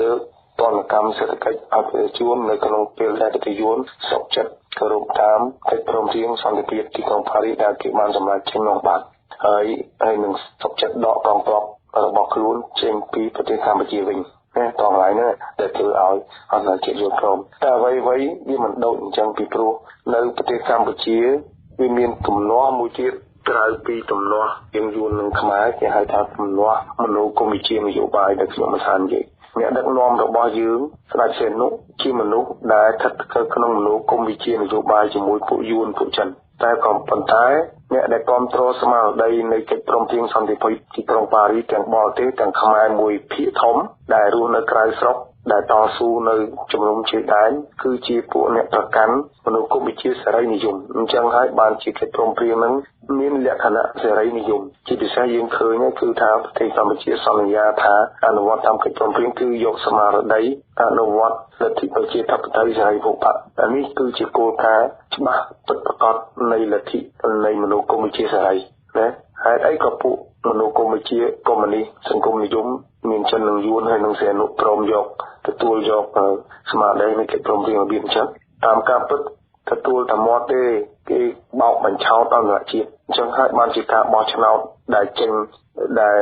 លើកទណ្ឌកម្មសេដ្ឋកិច្ចអភិវឌ្ឍយួននៅក្នុងពេលដែលប្រទេសយួនសុខចិត្តគោរពតាមកិច្ចព្រមព្រៀងសន្តិភាពទីក្រុងប៉ារីសដែលគេបានសម្រេចចេញនោះបាទហើយនឹងសុខចិត្តដកកងទ័ពរបស់ខ្លួនចេញពីប្រទេសកម្ពុជាវិញតោះហើយណាដែលធ្វើឲ្យអន្តរជាតិយល់ព្រមតែអ្វីវាមិនដូចអញ្ចឹងពីព្រោះនៅប្រទេសកម្ពុជាវាមានទំនាស់មួយទៀតក្រៅពីទំនាស់យើងយួននិងខ្មែរគេហៅថាទំនាស់មនោគមវិជ្ជានយោបាយដែលខ្ញុំបាននិយាយអ្នកដឹកនាំរបស់យើងស្ដេចសីហនុជាមនុស្សដែលស្ថិតក្នុងមនោគមវិជ្ជានយោបាយជាមួយពួកយួនពួកចិនតែក៏ប៉ុន្តែអ្នកដែលគ្រប់គ្រងស្មារតីនៃកិច្ចព្រមព្រៀងសន្តិភាពទីក្រុងប៉ារីសទាំងបរទេសទាំងខ្មែរមួយភាគធំដែលរស់នៅក្រៅស្រុកដែលតស៊ូនៅជំនុំជើងដែនគឺជាពួកអ្នកប្រកាន់មនោគមវិជ្ជាសេរីនិយមអញ្ចឹងហើយបានជាកិច្ចព្រមព្រៀងនឹងមានលក្ខណៈសេរីនិយមជាពិសេសយើងឃើញគឺថាប្រទេសកម្ពុជាសន្យាថាអនុវត្តតាមកិច្ចព្រមព្រៀងគឺយកស្មារតីអនុវត្តលទ្ធិប្រជាធិបតេយ្យសេរីភូប៉ានេះគឺជាគោលការណ៍ច្បាស់ពិតប្រាកដនៃលទ្ធិនៃមនោគមវិជ្ជាសេរីណាហេតុអីក៏ពួកមនោគមវិជ្ជាកុម្មុយនីសសង្គមនិយមមានចិននិងយួនហើយនិងសីហនុព្រមយក ទទួលយកស្មារតីនៃកិច្ចព្រមព្រៀងរបៀបអញ្ចឹងតាមការពិតទទួលតែមាត់ទេគេបោកបញ្ឆោតអន្តរជាតិអញ្ចឹងហើយបានជាការបោះឆ្នោតដែលចេញដែល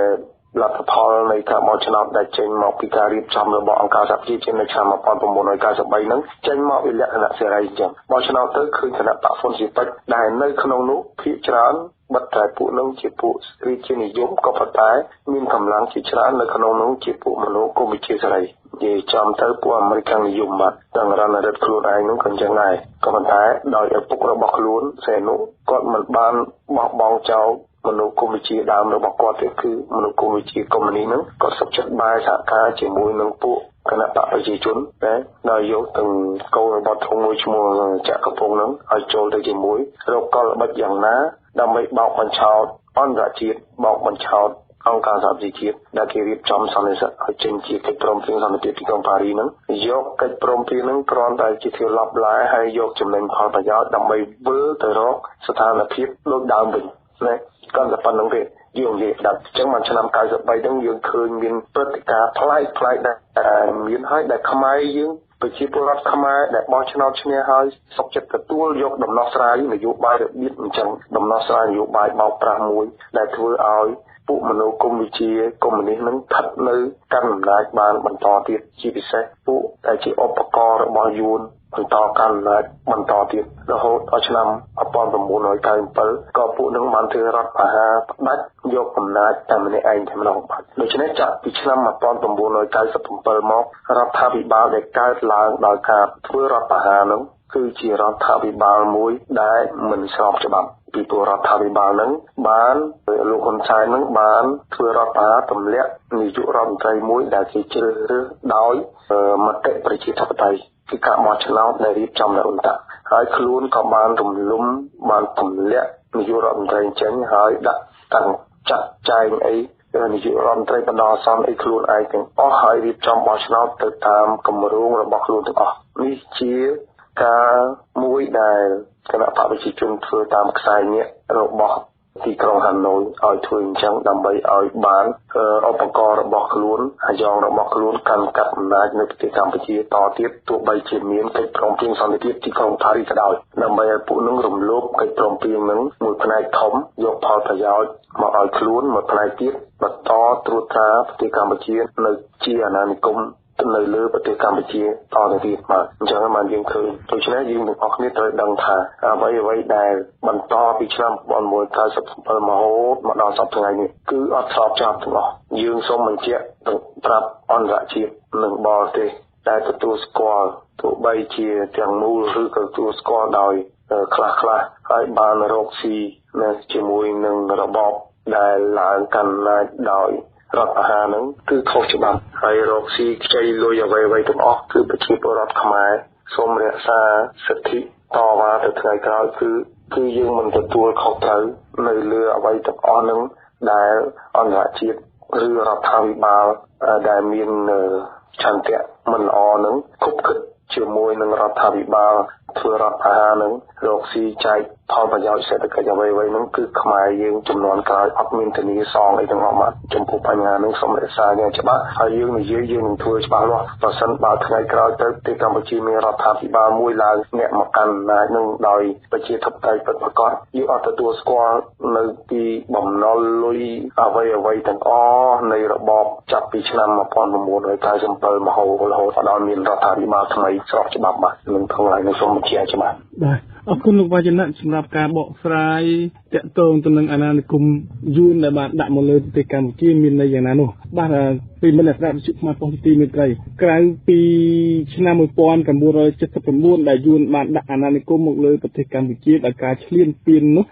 លទ្ធផលនៃការបោះឆ្នោតដែលចេញមកពីការរៀបចំរបស់អង្គការសហប្រជាជាតិនៅឆ្នាំ1993ហ្នឹងចេញមកពីលក្ខណៈសេរីអញ្ចឹងបោះឆ្នោតទៅឃើញគណៈបកហ្វុនស៊ីពេចដែលនៅក្នុងនោះភាគច្រើនបិទតែពួកនឹងជាពួករាជានិយមក៏ប៉ុន្តែមានកម្លាំងជាច្រើននៅក្នុងនោះជាពួកមនុស្សកុម្មុយនីសសេរីនិយាយចំទៅពួកអាមេរិកនិយមបាទទាំងរណរដ្ឋខ្លួនឯងនោះក៏អញ្ចឹងដែរក៏ប៉ុន្តែដោយឪពុករបស់ខ្លួនសេនុគាត់មិនបានបោះបង់ចោលមនុស្សកុម្មុយនីសដើមរបស់គាត់ទេគឺមនុស្សកុម្មុយនីសកុម្មុយនីសហ្នឹងគាត់សុខចិត្តបាយសហការជាមួយនឹងពួកគណៈបកប្រជាជនតែដោយយកទាំងកូនរបស់ធំមួយឈ្មោះចក្រភពហ្នឹងឲ្យចូលទៅជាមួយរកកលល្បិចយ៉ាងណាដើម្បីបោកបញ្ឆោតអន្តរជាតិបោកបញ្ឆោតអង្គការសហប្រជាជាតិដែលគេរៀបចំសន្និសីទឲ្យចេញជាកិច្ចព្រមព្រៀងសន្តិភាពទីក្រុងប៉ារីសហ្នឹងយកកិច្ចព្រមព្រៀងហ្នឹងគ្រាន់តែជាធាឡប់ឡាយហើយយកចំណេញផលប្រយោជន៍ដើម្បីវិលទៅរកស្ថានភាពដូចដើមវិញណាកាន់តែប៉ុណ្្នឹងទេយើងនិយាយដល់អញ្ចឹងមកឆ្នាំ93ហ្នឹងយើងឃើញមានព្រឹត្តិការណ៍ប្លែកដែលមានហើយដែលខ្មែរយើងប្រជាពលរដ្ឋខ្មែរដែលបោះឆ្នោតឈ្នះហើយសុខចិត្តទទួលយកដំណោះស្រាយនយោបាយរបៀបអញ្ចឹងដំណោះស្រាយនយោបាយបោកប្រាស់មួយដែលធ្វើឲ្យពួកមនុស្សកុម្មុយនីសកុម្មុយនីសនឹងស្ថិតនៅកាន់អំណាចបានបន្តទៀតជាពិសេសពួកដែលជាឧបករណ៍របស់យួនបន្តកាន់អំណាចបន្តទៀតរហូតដល់ឆ្នាំ1997ក៏ពួកនឹងបានធ្វើរដ្ឋប្រហារផ្ដាច់យកអំណាចតែម្នាក់ឯងតែម្ដងបាទដូច្នេះចាប់ពីឆ្នាំ1997មករដ្ឋាភិបាលដែលកើតឡើងដោយការធ្វើរដ្ឋប្រហារនោះគឺជារដ្ឋាភិបាលមួយដែលមិនស្របច្បាប់ពីព្រោះរដ្ឋាភិបាលនឹងបានលោកហ៊ុនសែននឹងបានធ្វើរដ្ឋប្រហារទម្លាក់នាយករដ្ឋមន្ត្រីមួយដែលគេជ្រើសរើសដោយមតិប្រជាធិបតេយ្យគឺការបោះឆ្នោតដែលរៀបចំនៅអ៊ុនតាហើយខ្លួនក៏បានរំលំបានទម្លាក់នាយករដ្ឋមន្ត្រីចេញហើយដាក់តាំងចាត់ចែងអីនាយករដ្ឋមន្ត្រីបណ្ដោះអាសន្នអីខ្លួនឯងទាំងអស់ហើយរៀបចំបោះឆ្នោតទៅតាមគម្រោងរបស់ខ្លួនទាំងអស់នេះជាការមួយដែលគណៈបកប្រជាជនធ្វើតាមខ្សែញាក់របស់ទីក្រុងហាណូយឲ្យធ្វើអញ្ចឹងដើម្បីឲ្យបានឧបករណ៍របស់ខ្លួនអាយ៉ងរបស់ខ្លួនកាន់កាប់អំណាចនៅប្រទេសកម្ពុជាតទៀតទោះបីជាមានកិច្ចព្រមព្រៀងសន្តិភាពទីក្រុងប៉ារីសក៏ដោយដើម្បីឲ្យពួកនឹងរំលោភកិច្ចព្រមព្រៀងនឹងមួយផ្នែកធំយកផលប្រយោជន៍មកឲ្យខ្លួនមួយផ្នែកទៀតបន្តត្រួតត្រាប្រទេសកម្ពុជានៅជាអាណានិគមនៅលើប្រទេសកម្ពុជាតទៅទៀតបាទអញ្ចឹងបានយើងឃើញដូច្នេះយើងទាំងអស់គ្នាត្រូវដឹងថាអ្វីដែលបន្តពីឆ្នាំ1997រហូតមកដល់សប្តាហ៍នេះគឺអត់ស្របច្បាប់ទាំងអស់យើងសូមបញ្ជាក់ប្រាប់អន្តរជាតិនិងបរទេសដែលទទួលស្គាល់ទោះបីជាទាំងមូលឬក៏ទទួលស្គាល់ដោយខ្លះហើយបានរកស៊ីនៅជាមួយនឹងរបបដែលឡើងកាន់អំណាចដោយរដ្ឋប្រហារហ្នឹងគឺខុសច្បាប់ហើយរកស៊ីខ្ចីលុយអ្វីទាំងអស់គឺប្រជាពលរដ្ឋខ្មែរសូមរក្សាសិទ្ធិតវ៉ាទៅថ្ងៃក្រោយគឺយើងមិនទទួលខុសត្រូវនៅលើអ្វីទាំងអស់ហ្នឹងដែលអន្តរជាតិឬរដ្ឋាភិបាលដែលមានឆន្ទៈមិនល្អហ្នឹងគប់គិតជាមួយនឹងរដ្ឋាភិបាលធ្វើរដ្ឋប្រហារនឹងរកស៊ីចែកផលប្រយោជន៍សេដ្ឋកិច្ចអ្វីៗហ្នឹងគឺខ្មែរយើងចំនួនក្រោយអត់មានធានាសងអីទាំងអស់មកចំពោះបញ្ហាហ្នឹងសូមរក្សាយ៉ាងច្បាស់ហើយយើងនិយាយយើងនឹងធ្វើច្បាស់លាស់បើសិនបើថ្ងៃក្រោយទៅប្រទេសកម្ពុជាមានរដ្ឋាភិបាលមួយឡើងអ្នកមកកាន់អំណាចនឹងដោយប្រជាធិបតេយ្យពិតប្រាកដយើងអត់ទទួលស្គាល់នៅពីបំណុលលុយអ្វីទាំងអស់នៃរបបចាប់ពីឆ្នាំ1997មករហូតដល់មានរដ្ឋាភិបាលថ្មីស្របច្បាប់បាទនឹងផងហើយនឹងសូមបញ្ជាក់ច្បាស់បាទអរគុណលោកវ៉ាចនៈសម្រាប់ការបកស្រាយតាក់ទងទៅនឹងអាណានិគមយួនដែលបានដាក់មកលើប្រទេសកម្ពុជាមានន័យយ៉ាងណានោះបាទពីមិនស្ដាប់វិទ្យុខ្មែរប៉ុស្តិ៍ទីមេត្រីក្រៅពីឆ្នាំ1979ដែលយួនបានដាក់អាណានិគមមកលើប្រទេសកម្ពុជាដោយការឈ្លានពាននោះ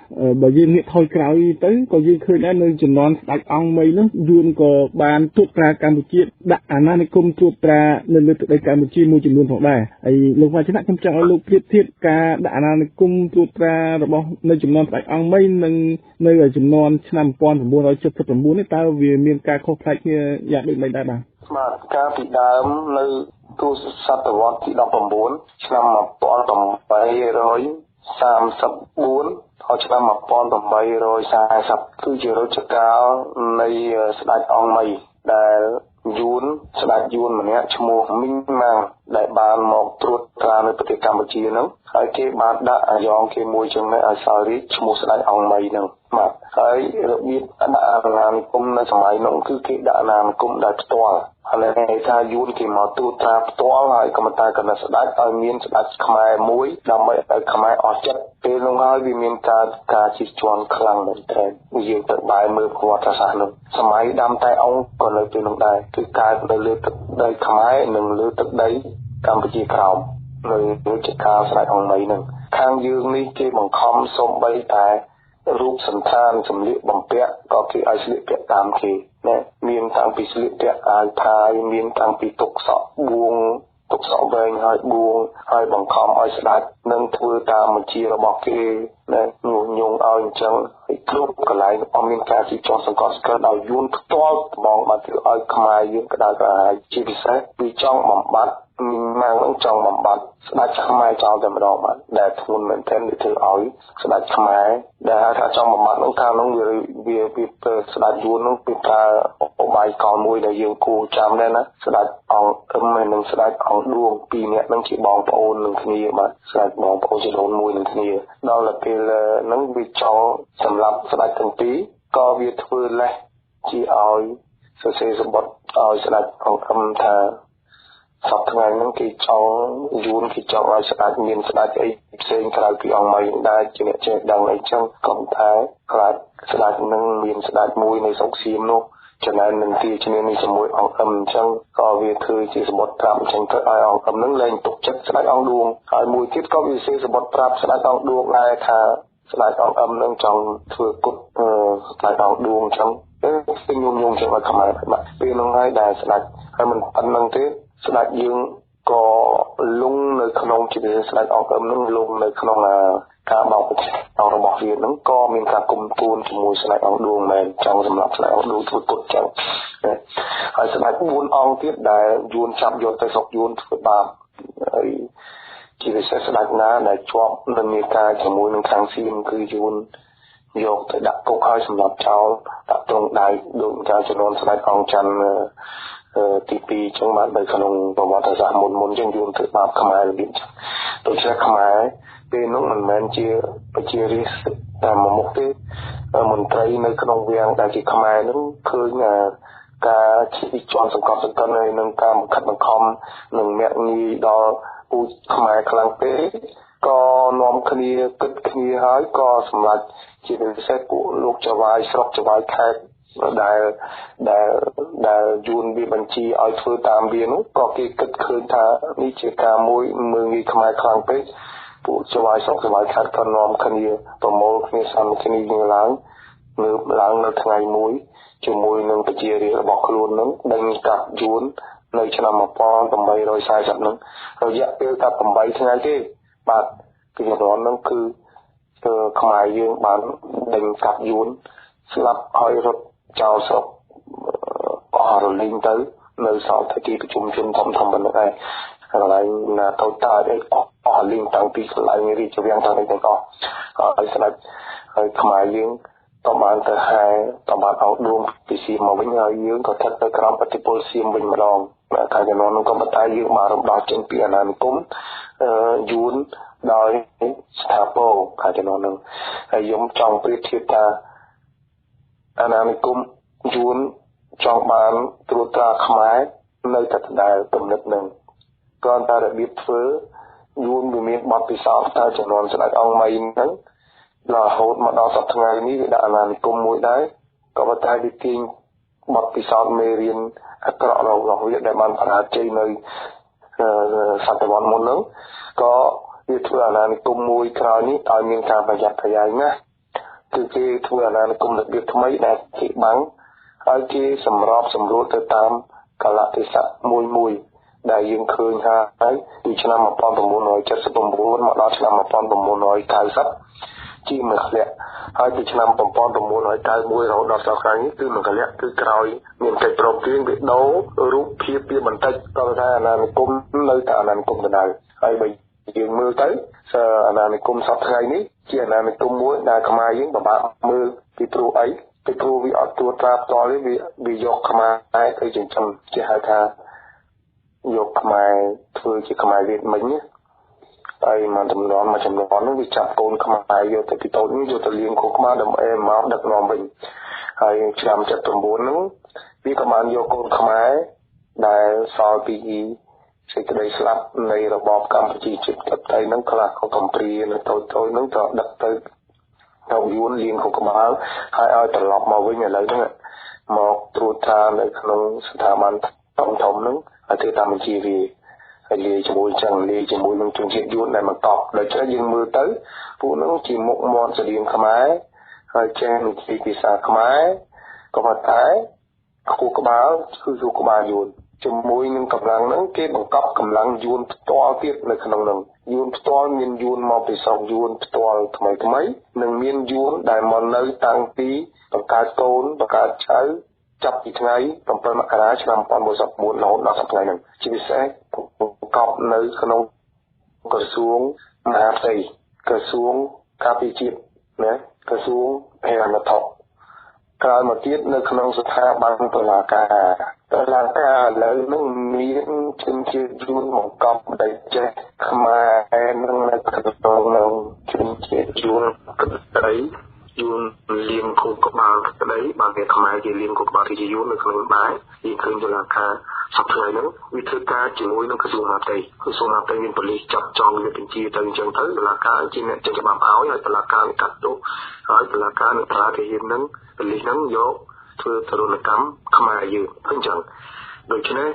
បើយើងងាកថយក្រោយទៅក៏យើងឃើញដែរនៅជំនាន់ស្ដេចអង្គមីនោះយួនក៏បានត្រួតត្រាកម្ពុជាដាក់អាណានិគមត្រួតត្រានៅលើទឹកដីកម្ពុជាមួយចំនួនផងដែរហើយលោកវ៉ាចនៈខ្ញុំចង់ឲ្យលោកប្រៀបធៀបការដាក់អាណានិគមត្រួតត្រារបស់នៅចំនួនស្ដេចអង្គមីនិងនៅចំនួនឆ្នាំ1979នេះតើវាមានការខុសប្លែកគ្នាយ៉ាងដូចម្តេចដែរបាទកាលពីដើមនៅទសវត្សរ៍ទី19ឆ្នាំ1834ដល់ឆ្នាំ1840គឺជារជ្ជកាលនៃស្ដេចអង្គមី ដែលយួនស្ដេចយួនម្នាក់ឈ្មោះមីងម៉ាងដែលបានមកត្រួតត្រានៅប្រទេសកម្ពុជាហ្នឹងហើយគេបានដាក់អាយ៉ងគេមួយចឹងនេះឲ្យសោយរាជឈ្មោះស្ដេចអង្គមីហ្នឹងបាទហើយរបៀបដាក់អាណានិគមនៅសម័យនោះគឺគេដាក់អាណានិគមដោយផ្ទាល់ហើយថាយួនគេមកត្រួតត្រាផ្ទាល់ហើយក៏មិនតែកណ្ដាស្ដេចឲ្យមានស្ដេចខ្មែរមួយដើម្បីឲ្យខ្មែរអស់ចិត្តពេលនោះហើយវាមានការជិះជាន់ខ្លាំងមែនទែនយើងទៅបែរមើលប្រវត្តិសាស្ត្រនោះសម័យដាំតែអង្គក៏នៅពេលនោះដែរគឺកើតនៅលើទឹកដីខ្មែរនិងលើទឹកដីកម្ពុជាក្រោមនៅរាជការស្ដេចអង្គមីហ្នឹងខាងយើងនេះគេបង្ខំសូម្បីតែរូបសន្តានសម្លៀកបំពាក់ក៏គេឲ្យស្លៀកពាក់តាមគេណាមានតាំងពីស្លៀកពាក់អាវផាយមានតាំងពីទុកសក់បួងទុកសក់វែងហើយបួងហើយបង្ខំឲ្យស្ដេចនឹងធ្វើតាមបញ្ជារបស់គេណាញុះញង់ឲ្យអញ្ចឹងហើយគ្រប់កន្លែងអត់មានការជិះជាន់សង្កត់ស្គាល់ដោយយួនផ្ទាល់ត្មងបានធ្វើឲ្យខ្មែរយើងក្តៅក្រហាយជាពិសេសពីចង់បំបត្តិមីងម៉ាងនឹងចង់បំបត្តិស្ដេចខ្មែរចោលតែម្ដងបាទដែលធ្ងន់មែនទែនវាធ្វើឲ្យស្ដេចខ្មែរដែលហៅថាចង់បំបត្តិនឹងកាលនោះវាស្ដេចយួននឹងពីប្រើឧបាយកលមួយដែលយើងគួរចាំដែរណាស្ដេចអង្គអឹមហើយនិងស្ដេចអង្គឌួងពីរនាក់នឹងជាបងប្អូននឹងគ្នាបាទស្ដេចបងប្អូនជាដូនមួយនឹងគ្នាដល់ពេលហ្នឹងវាចង់សម្រាប់ស្ដេចទាំងពីរក៏វាធ្វើលេះជាឲ្យសរសេរសម្បត្តិឲ្យស្ដេចអង្គអឹមថាសពថ្ងៃហ្នឹងគេចង់យួនគេចង់ឲ្យស្ដេចមានស្ដេចអីផ្សេងក្រៅពីអង្គមីដែរជាអ្នកចេះដឹងអីចឹងក៏តែខ្លាចស្ដេចនឹងមានស្ដេចមួយនៅស្រុកសៀមនោះចំណែកនឹងទីជំនាញនេះជាមួយអង្គអឹមអញ្ចឹងក៏វាធ្វើជាសម្បត្តិប្រាប់អញ្ចឹងទៅឲ្យអង្គអឹមនឹងលែងទុកចិត្តស្ដេចអង្គឌួងហើយមួយទៀតក៏វាសេសម្បត្តិប្រាប់ស្ដេចអង្គឌួងដែរថាស្ដេចអង្គអឹមនឹងចង់ធ្វើគុតស្ដេចអង្គឌួងអញ្ចឹងពេលញញចឹងឲ្យខ្មែរបាទពេលនោះហើយដែលស្ដេចហើយមិនប៉ុណ្្នឹងទេស្ដេចយើងក៏លងនៅក្នុងជាស្ដេចអង្គអឹមនឹងលងនៅក្នុងការបោកប្រឆាំងរបស់វានឹងក៏មានការគុំទួនជាមួយស្ដេចអង្គឌួងមែនចង់សម្រាប់ស្ដេចអង្គឌួងធ្វើពុតចឹងហើយស្ដេច4អង្គទៀតដែលយួនចាប់យកទៅស្រុកយួនធ្វើបាបហើយជាពិសេសស្ដេចណាដែលជាប់និន្នាការជាមួយនឹងខាងសៀមគឺយួនយកទៅដាក់គុកហើយសម្រាប់ចោលដាក់ត្រង់ដៃដូចការចំនួនស្ដេចអង្គច័ន្ទទី2ចឹងបាននៅក្នុងប្រវត្តិសាស្ត្រមុនចឹងយួនធ្វើបាបខ្មែររបៀបចឹងដូច្នេះខ្មែរពេលនោះមិនមែនជាប្រជារាស្ត្រតាមមុខទេមន្ត្រីនៅក្នុងវាំងដែលជាខ្មែរនឹងឃើញការជិះជាន់សង្កត់សង្កិនហើយនឹងការបង្ខិតបង្ខំនឹងមាក់ងាយដល់ពូជខ្មែរខ្លាំងពេកក៏នាំគ្នាគិតគ្នាហើយក៏សម្រេចជាពិសេសពួកលោកចៅវាយស្រុកចៅវាយខេត្តដែលយួនវាបញ្ជាឲ្យធ្វើតាមវានោះក៏គេគិតឃើញថានេះជាការមួយមើងងាយខ្មែរខ្លាំងពេកពួកចៅវាយស្រុកចៅវាយខេត្តក៏នាំគ្នាប្រមូលគ្នាសាមគ្គីគ្នាឡើងនៅថ្ងៃមួយជាមួយនឹងប្រជារាស្ត្ររបស់ខ្លួននឹងដេញកាប់យួននៅឆ្នាំ1840ហ្នឹងរយៈពេលតែ8ថ្ងៃទេបាទពីរំនឹងគឺខ្មែរយើងបានដេញកាប់យួនស្លាប់ហើយរត់ចោលស្រុកអស់រលីងទៅនៅសល់តែទីប្រជុំជនធំប៉ុណ្ណឹងឯងកន្លែងណាតូចតាចអស់លីងតាំងពីកន្លែងរាជវាំងទាំងនេះទាំងអស់ហើយស្ដេចហើយខ្មែរយើងក៏បានទៅហែក៏បានអង្គឌួងពីសៀមមកវិញហើយយើងក៏ស្ថិតនៅក្រោមឥទ្ធិពលសៀមវិញម្ដងកាលជំនាន់នោះក៏ប៉ុន្តែយើងបានរំដោះចេញពីអាណានិគមយួនដោយស្ថាពរកាលជំនាន់នោះហើយខ្ញុំចង់ប្រៀបធៀបថាអាណានិគមយួនចង់បានត្រួតត្រាខ្មែរនៅតែដដែលទំនិតនឹងគ្រាន់តែរបៀបធ្វើយួនវាមានបទពិសោធន៍តែចំនួនស្ដេចអង្គមីហ្នឹងរហូតមកដល់សប្តាហ៍ថ្ងៃនេះវាដាក់អាណានិគមមួយដែរក៏ប៉ុន្តែវាទាញបទពិសោធន៍មេរៀនអាក្រក់របស់វាដែលបានបរាជ័យនៅសតវត្សមុនហ្នឹងក៏វាធ្វើអាណានិគមមួយក្រោយនេះឲ្យមានការប្រយ័ត្នប្រយែងណាស់គឺគេធ្វើអាណានិគមរបៀបថ្មីដែលគេបាំងហើយគេសម្របសម្រួលទៅតាមកលៈទេសៈមួយដែលយើងឃើញហើយពីឆ្នាំ1979មកដល់ឆ្នាំ1990ជាមួយធ្លាក់ហើយពីឆ្នាំ1991រហូតដល់សប្តាហ៍នេះគឺមួយធ្លាក់គឺក្រោយមានកិច្ចព្រមព្រៀងវាដូររូបភាពវាបន្តិចក៏ថាអាណានិគមនៅតែអាណានិគមដដែលហើយបើយើងមើលទៅអាណានិគមសប្តាហ៍ថ្ងៃនេះជាអាណានិគមមួយដែលខ្មែរយើងពិបាកមើលពីព្រោះអី ពីព្រោះវាអត់ត្រួតត្រាផ្ទាល់ទេវាយកខ្មែរទៅចិញ្ចឹមគេហៅថាយកខ្មែរធ្វើជាខ្មែរវៀតមិញណាហើយមកចំនួននោះវាចាប់កូនខ្មែរយកទៅពីតូចនេះយកទៅលៀងខុសខ្មែរដើម្បីមកដឹកនាំវិញហើយឆ្នាំ79ហ្នឹងវាក៏បានយកកូនខ្មែរដែលសល់ពីសេចក្តីស្លាប់នៃរបបកម្ពុជាជាតិទឹកដីហ្នឹងខ្លះក៏កំព្រានៅតូចហ្នឹងក៏ដឹកទៅយួនលៀងខុសក្បាលហើយឲ្យត្រឡប់មកវិញឥឡូវហ្នឹងមកត្រួតត្រានៅក្នុងស្ថាប័នធំហ្នឹងឲ្យធ្វើតាមបញ្ជាវាហើយលាយជាមួយនឹងជនជាតិយួនដែលមកតបដូច្នេះយើងមើលទៅពួកហ្នឹងជាមុខមាត់ស្តៀងខ្មែរហើយចេះនិយាយភាសាខ្មែរក៏ប៉ុន្តែខួរក្បាលគឺខួរក្បាលយួនជាមួយនឹងកម្លាំងហ្នឹងគេបង្កប់កម្លាំងយួនផ្ទាល់ទៀតនៅក្នុងហ្នឹងយួនផ្ទាល់មានយួនមកពីស្រុកយួនផ្ទាល់ថ្មីនិងមានយួនដែលមកនៅតាំងពីបង្កើតកូនបង្កើតចៅចាប់ពីថ្ងៃ7មករាឆ្នាំ1949រហូតដល់ថ្ងៃហ្នឹងជាពិសេសបង្កប់នៅក្នុងក្រសួងមហាផ្ទៃក្រសួងការពារជាតិណាក្រសួងហិរញ្ញវត្ថុក្រោយមកទៀតនៅក្នុងស្ថាប័នតុលាការឥឡូវហ្នឹងមានជនជាតិយួនបង្កប់ដែលចេះខ្មែរនឹងនៅក្នុងជនជាតិយួនក្តីយួនលៀងខួរក្បាលក្តីបើគេខ្មែរគេលៀងខួរក្បាលជាយួននៅក្នុងដែរយើងឃើញតុលាការសប្តាហ៍ហ្នឹងវាធ្វើការជាមួយនឹងក្រសួងមហាផ្ទៃមានប៉ូលីសចាប់ចងវាបញ្ជាទៅអញ្ចឹងទៅតុលាការជាអ្នកចេញច្បាប់ឲ្យតុលាការកាត់ទោសហើយតុលាការនឹងប្រើទាហានហ្នឹងប៉ូលីសហ្នឹងយកធ្វើទរណកម្មខ្មែរយើងអញ្ចឹងដូច្នេះ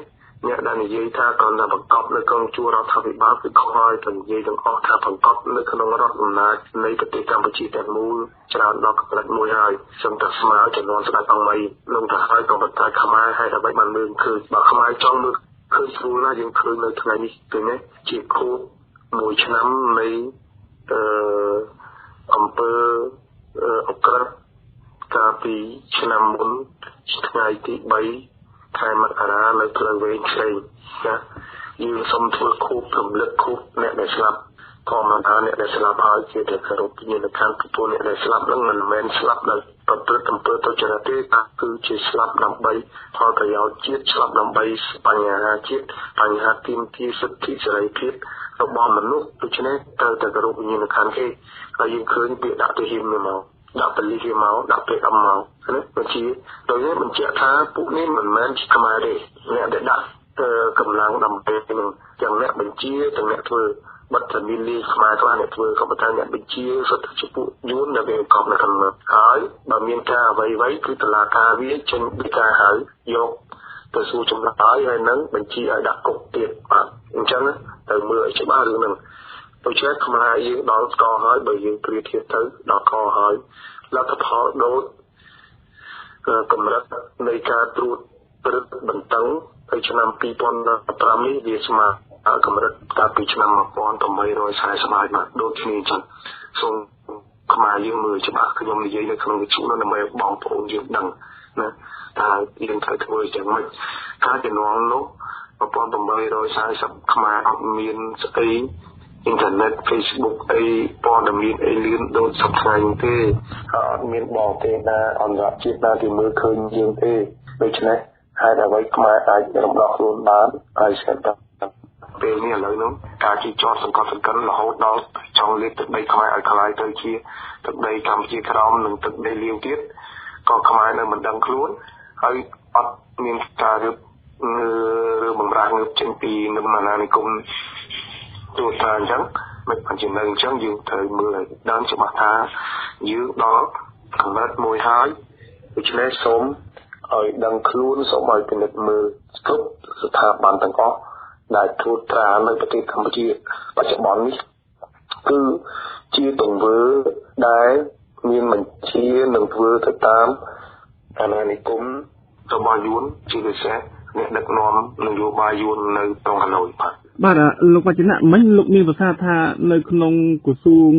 អ្នកដែលនិយាយថាគាត់នៅបង្កប់នៅក្នុងជួររដ្ឋាភិបាលគឺខ្វល់ទៅនិយាយទាំងអស់ថាបង្កប់នៅក្នុងរដ្ឋអំណាចនៃប្រទេសកម្ពុជាទាំងមូលច្រើនដល់កម្រិតមួយហើយសូមតែស្មើចំនួនស្ដេចអង្គមីនឹងទៅហើយក៏បន្តខ្មែរហើយដើម្បីបានមើលឃើញបើខ្មែរចង់មើលឃើញស្រួលណាយើងឃើញនៅថ្ងៃនេះឃើញទេជាខួប1ឆ្នាំនៃអង្គើអក្រិតកាលពីឆ្នាំមុនថ្ងៃទី3ខែមករានៅផ្លូវវែងផ្សេងណាយើងសូមធ្វើខូបរំលឹកខូបអ្នកដែលស្លាប់ធម្មតាអ្នកដែលស្លាប់ហើយជាតែគោរពញាណខណ្ឌពីអ្នកដែលស្លាប់នឹងមិនមែនស្លាប់ដោយប្រព្រឹត្តអំពើទុច្ចរិតទេតែគឺជាស្លាប់ដើម្បីផលប្រយោជន៍ជាតិស្លាប់ដើម្បីបញ្ហាជាតិបញ្ហាទាមទារសិទ្ធិសេរីភាពរបស់មនុស្សដូច្នេះត្រូវតែគោរពញាណខណ្ឌគេហើយយើងឃើញពាក្យដាក់ទៅហ៊ានមកដាក់បលិសមកដាក់ពេកអមមកណាបញ្ជាដោយនេះបញ្ជាក់ថាពួកនេះមិនមែនជាខ្មែរទេអ្នកដែលដាក់កម្លាំងដើម្បីនឹងទាំងអ្នកបញ្ជាទាំងអ្នកធ្វើបាត់តែមានលីខ្មែរខ្លះអ្នកធ្វើក៏ប៉ុន្តែអ្នកបញ្ជាសុទ្ធជាពួកយួនដែលវាកប់នៅក្នុងនោះហើយបើមានការអ្វីគឺតុលាការវាចេញពីការហៅយកទៅសួរចម្លើយហើយនឹងបញ្ជាឲ្យដាក់គុកទៀតបាទអញ្ចឹងទៅមើលឲ្យច្បាស់រឿងហ្នឹងដូច្នេះខ្មែរយើងដល់កហើយបើយើងព្រៀបធៀបទៅដល់កហើយលទ្ធផលដូចកម្រិតនៃការត្រួតពិនិត្យបន្តឹងនៅឆ្នាំ2015នេះវាស្មើកម្រិតកាលពីឆ្នាំ1840ហើយបាទដូចគ្នាអញ្ចឹងសូមខ្មែរយើងមើលច្បាស់ខ្ញុំនិយាយនៅក្នុងវិទ្យុនោះដើម្បីបងប្អូនយើងដឹងណាថាយើងត្រូវធ្វើយ៉ាងម៉េចការជំនាន់នោះ1840ខ្មែរអត់មានស្អីអ៊ីនធឺណិត Facebook អីព័ត៌មានអីលឿនដូចសប្តាហ៍ទេអត់មានបងទេណាអន្តរជាតិណាគេមើលឃើញយើងទេដូច្នេះហេតុអ្វីខ្មែរអាចរំដោះខ្លួនបានហើយស្រាប់តែពេលនេះឥឡូវនោះការជិះជាប់សង្កត់សង្កិនរហូតដល់ចង់លេបទឹកដីខ្មែរឲ្យคล้ายទៅជាទឹកដីកម្ពុជាក្រោមនិងទឹកដីលាវទៀតក៏ខ្មែរនៅមិនដឹងខ្លួនហើយអត់មានការឬបំរាស់ងើបចេញពីនិមនានិគមទូថាអញ្ចឹងមិនបញ្ជានៅអញ្ចឹងយើងត្រូវមើលឲ្យដឹងច្បាស់ថាយើងដល់កម្រិតមួយហើយដូច្នេះសូមឲ្យដឹងខ្លួនសូមឲ្យពិនិត្យមើលគ្រប់ស្ថាប័នទាំងអស់ដែលត្រួតត្រានៅប្រទេសកម្ពុជាបច្ចុប្បន្ននេះគឺជាទង្វើដែលមានបញ្ជានឹងធ្វើទៅតាមអាណានិគមរបស់យួនជាពិសេសអ្នកដឹកនាំនយោបាយយួននៅក្នុងហាណូយបាទលោកវចនៈមិញលោកមានប្រសាសន៍ថានៅក្នុងក្រសួង